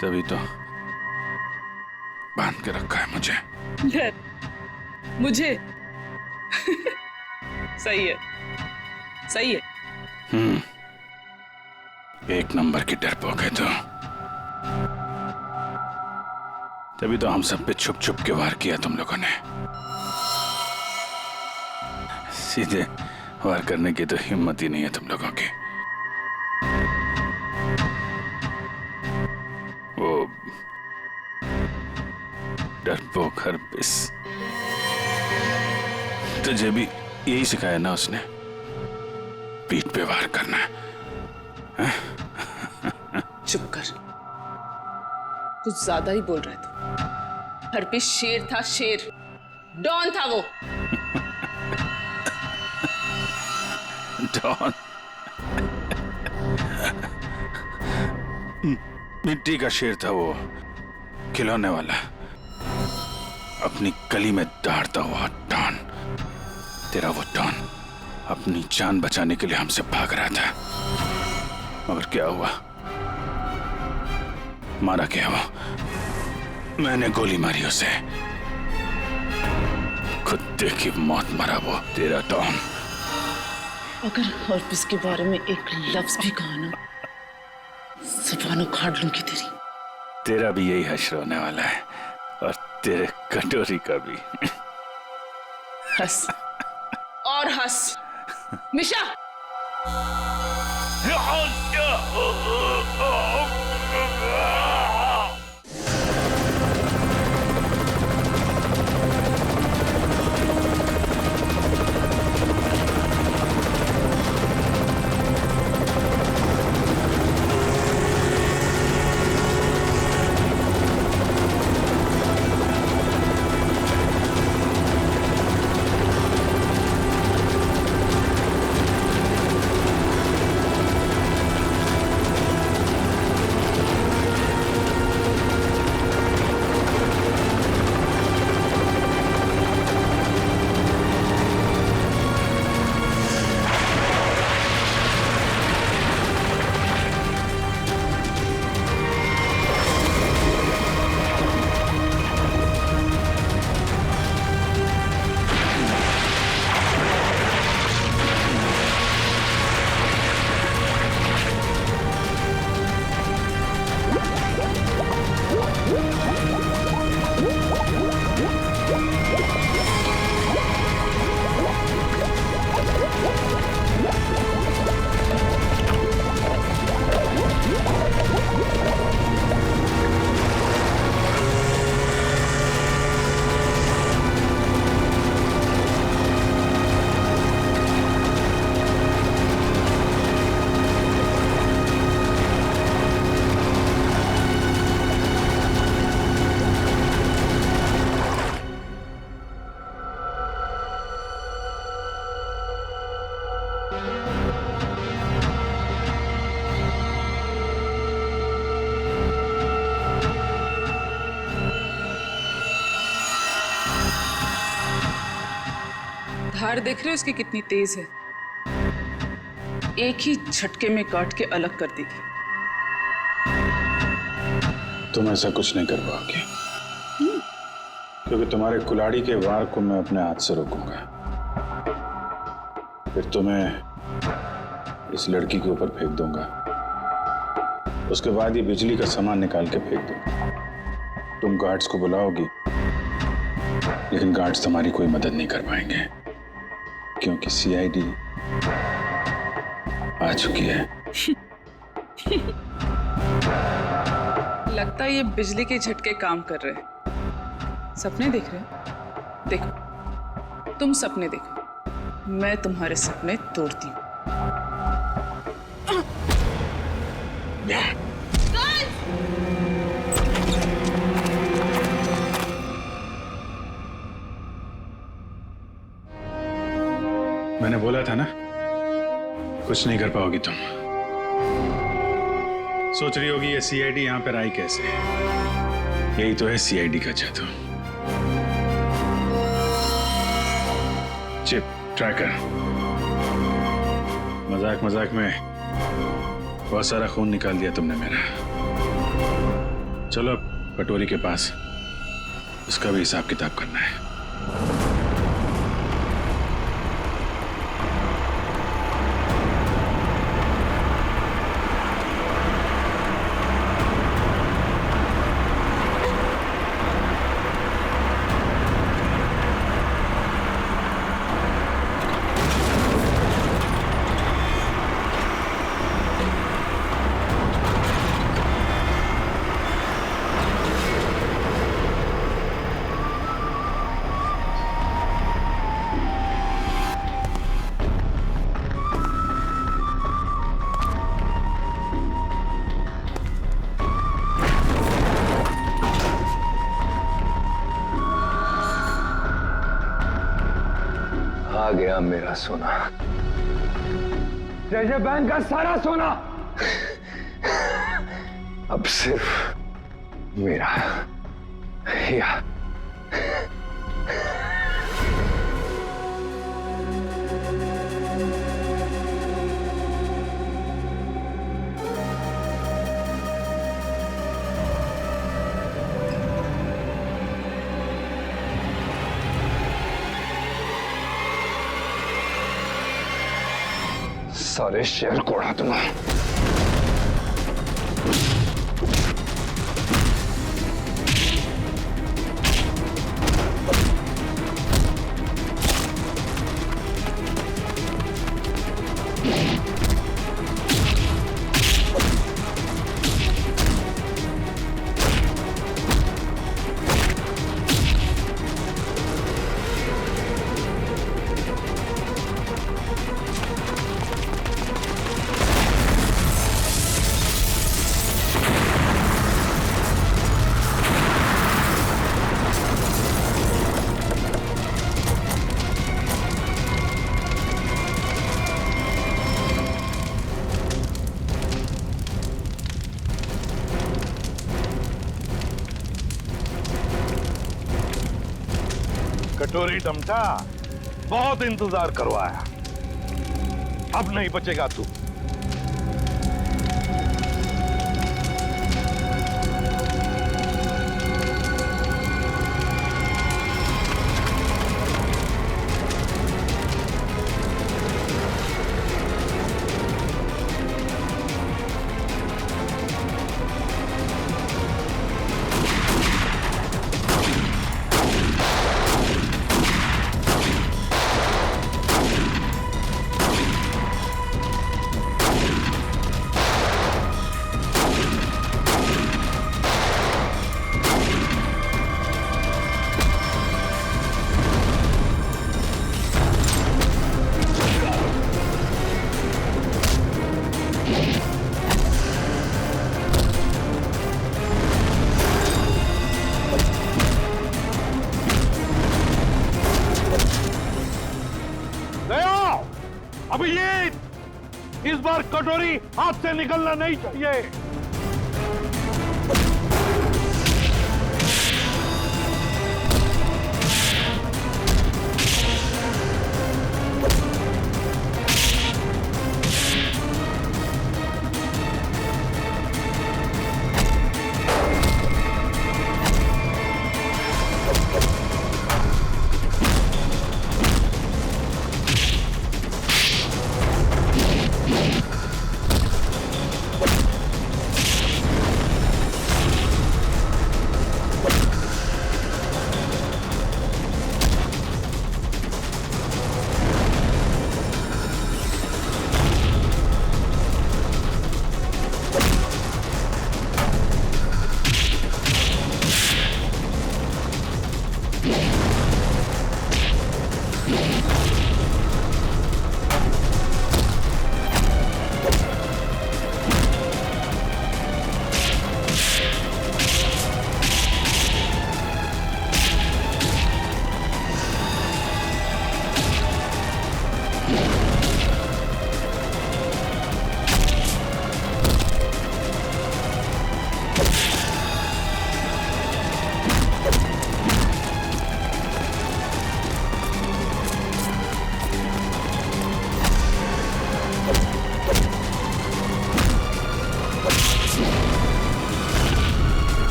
तभी तो बांध के रखा है मुझे। डर मुझे? सही है, सही है। एक नंबर की डरपोक है तो। तभी तो हम सब पे छुप छुप के वार किया तुम लोगों ने। सीधे वार करने की तो हिम्मत ही नहीं है तुम लोगों की। वो डरपोक हरपिस, तुझे भी यही सिखाया ना उसने, पीठ पे वार करना है? चुप कर, कुछ ज्यादा ही बोल रहा है तू। हरपिस शेर था, शेर, डॉन था वो। डॉन? मिट्टी का शेर था वो, खिलौने वाला, अपनी गली में दौड़ता हुआ डॉन। तेरा वो डॉन अपनी जान बचाने के लिए हमसे भाग रहा था, मगर क्या हुआ? मारा क्या वो? मैंने गोली मारी उसे, कुत्ते की मौत मरा वो तेरा डॉन। अगर हरपिस के बारे में एक लफ्ज भी कहा ना, ज़ुबान उखाड़ लूंगी तेरी। तेरा भी यही हश्र होने वाला है, और तेरे कटोरी का भी। हंस और हंस मिशा। धार देख रहे हो इसकी कितनी तेज है, एक ही झटके में काट के अलग कर देगी। तुम ऐसा कुछ नहीं कर पाओगे, क्योंकि तुम्हारे कुल्हाड़ी के वार को मैं अपने हाथ से रोकूंगा। फिर तुम्हें इस लड़की के ऊपर फेंक दूंगा उसके बाद ये बिजली का सामान निकाल के फेंक दो। तुम गार्ड्स को बुलाओगी, लेकिन गार्ड्स तुम्हारी कोई मदद नहीं कर पाएंगे, क्योंकि सीआईडी आ चुकी है। लगता है ये बिजली के झटके काम कर रहे हैं। सपने देख रहे हैं? देखो, तुम सपने देखो, मैं तुम्हारे सपने तोड़ती हूँ। मैंने बोला था ना, कुछ नहीं कर पाओगी तुम। सोच रही होगी ये सीआईडी यहां पर आई कैसे? यही तो है सीआईडी का जादू। Chip, tracker. मजाक मजाक में बहुत सारा खून निकाल दिया तुमने मेरा। चलो अब कटोरी के पास, उसका भी हिसाब किताब करना है। आ गया मेरा सोना, जैसे बैंक का सारा सोना अब सिर्फ मेरा। या सारे शेर को उड़ा दूंगा। कटोरी डमटा, बहुत इंतजार करवाया, अब नहीं बचेगा तू। अभी ये इस बार कटोरी हाथ से निकलना नहीं चाहिए।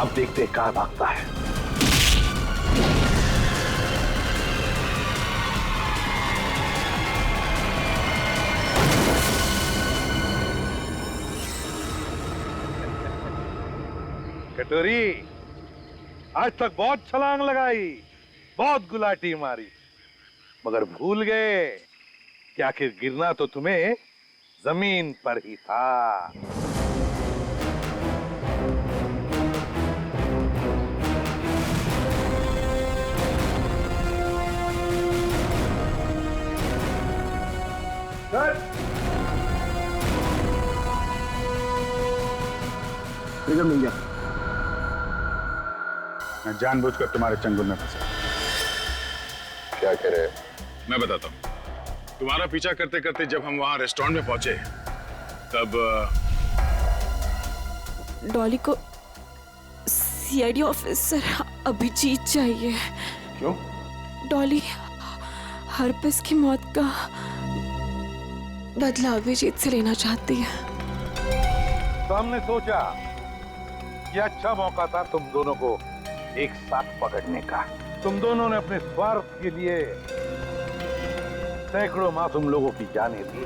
अब देखते कहाँ भागता है। कटोरी, आज तक बहुत छलांग लगाई, बहुत गुलाटी मारी, मगर भूल गए कि आखिर गिरना तो तुम्हें जमीन पर ही था। ट्रिगर मिल गया। मैं जानबूझकर तुम्हारे चंगुल में फंसा। क्या कह रहे? मैं बताता हूँ। तुम्हारा पीछा करते करते जब हम वहां रेस्टोरेंट में पहुंचे तब डॉली को सीआईडी ऑफिसर अभिजीत चाहिए। क्यों? डॉली हरपिस की मौत का बदला अभिजीत से लेना चाहती है। तो हमने सोचा ये अच्छा मौका था तुम दोनों को एक साथ पकड़ने का। तुम दोनों ने अपने स्वार्थ के लिए सैकड़ों मासूम लोगों की जानें दी।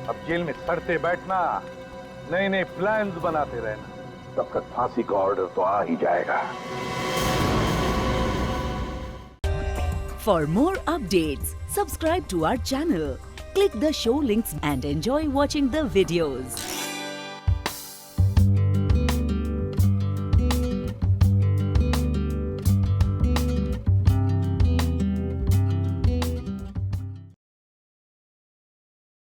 अब जेल में सड़ते बैठना, नए नए प्लान्स बनाते रहना, तब तक फांसी का ऑर्डर तो आ ही जाएगा। For more updates, subscribe to our channel, click the show links and enjoy watching the videos.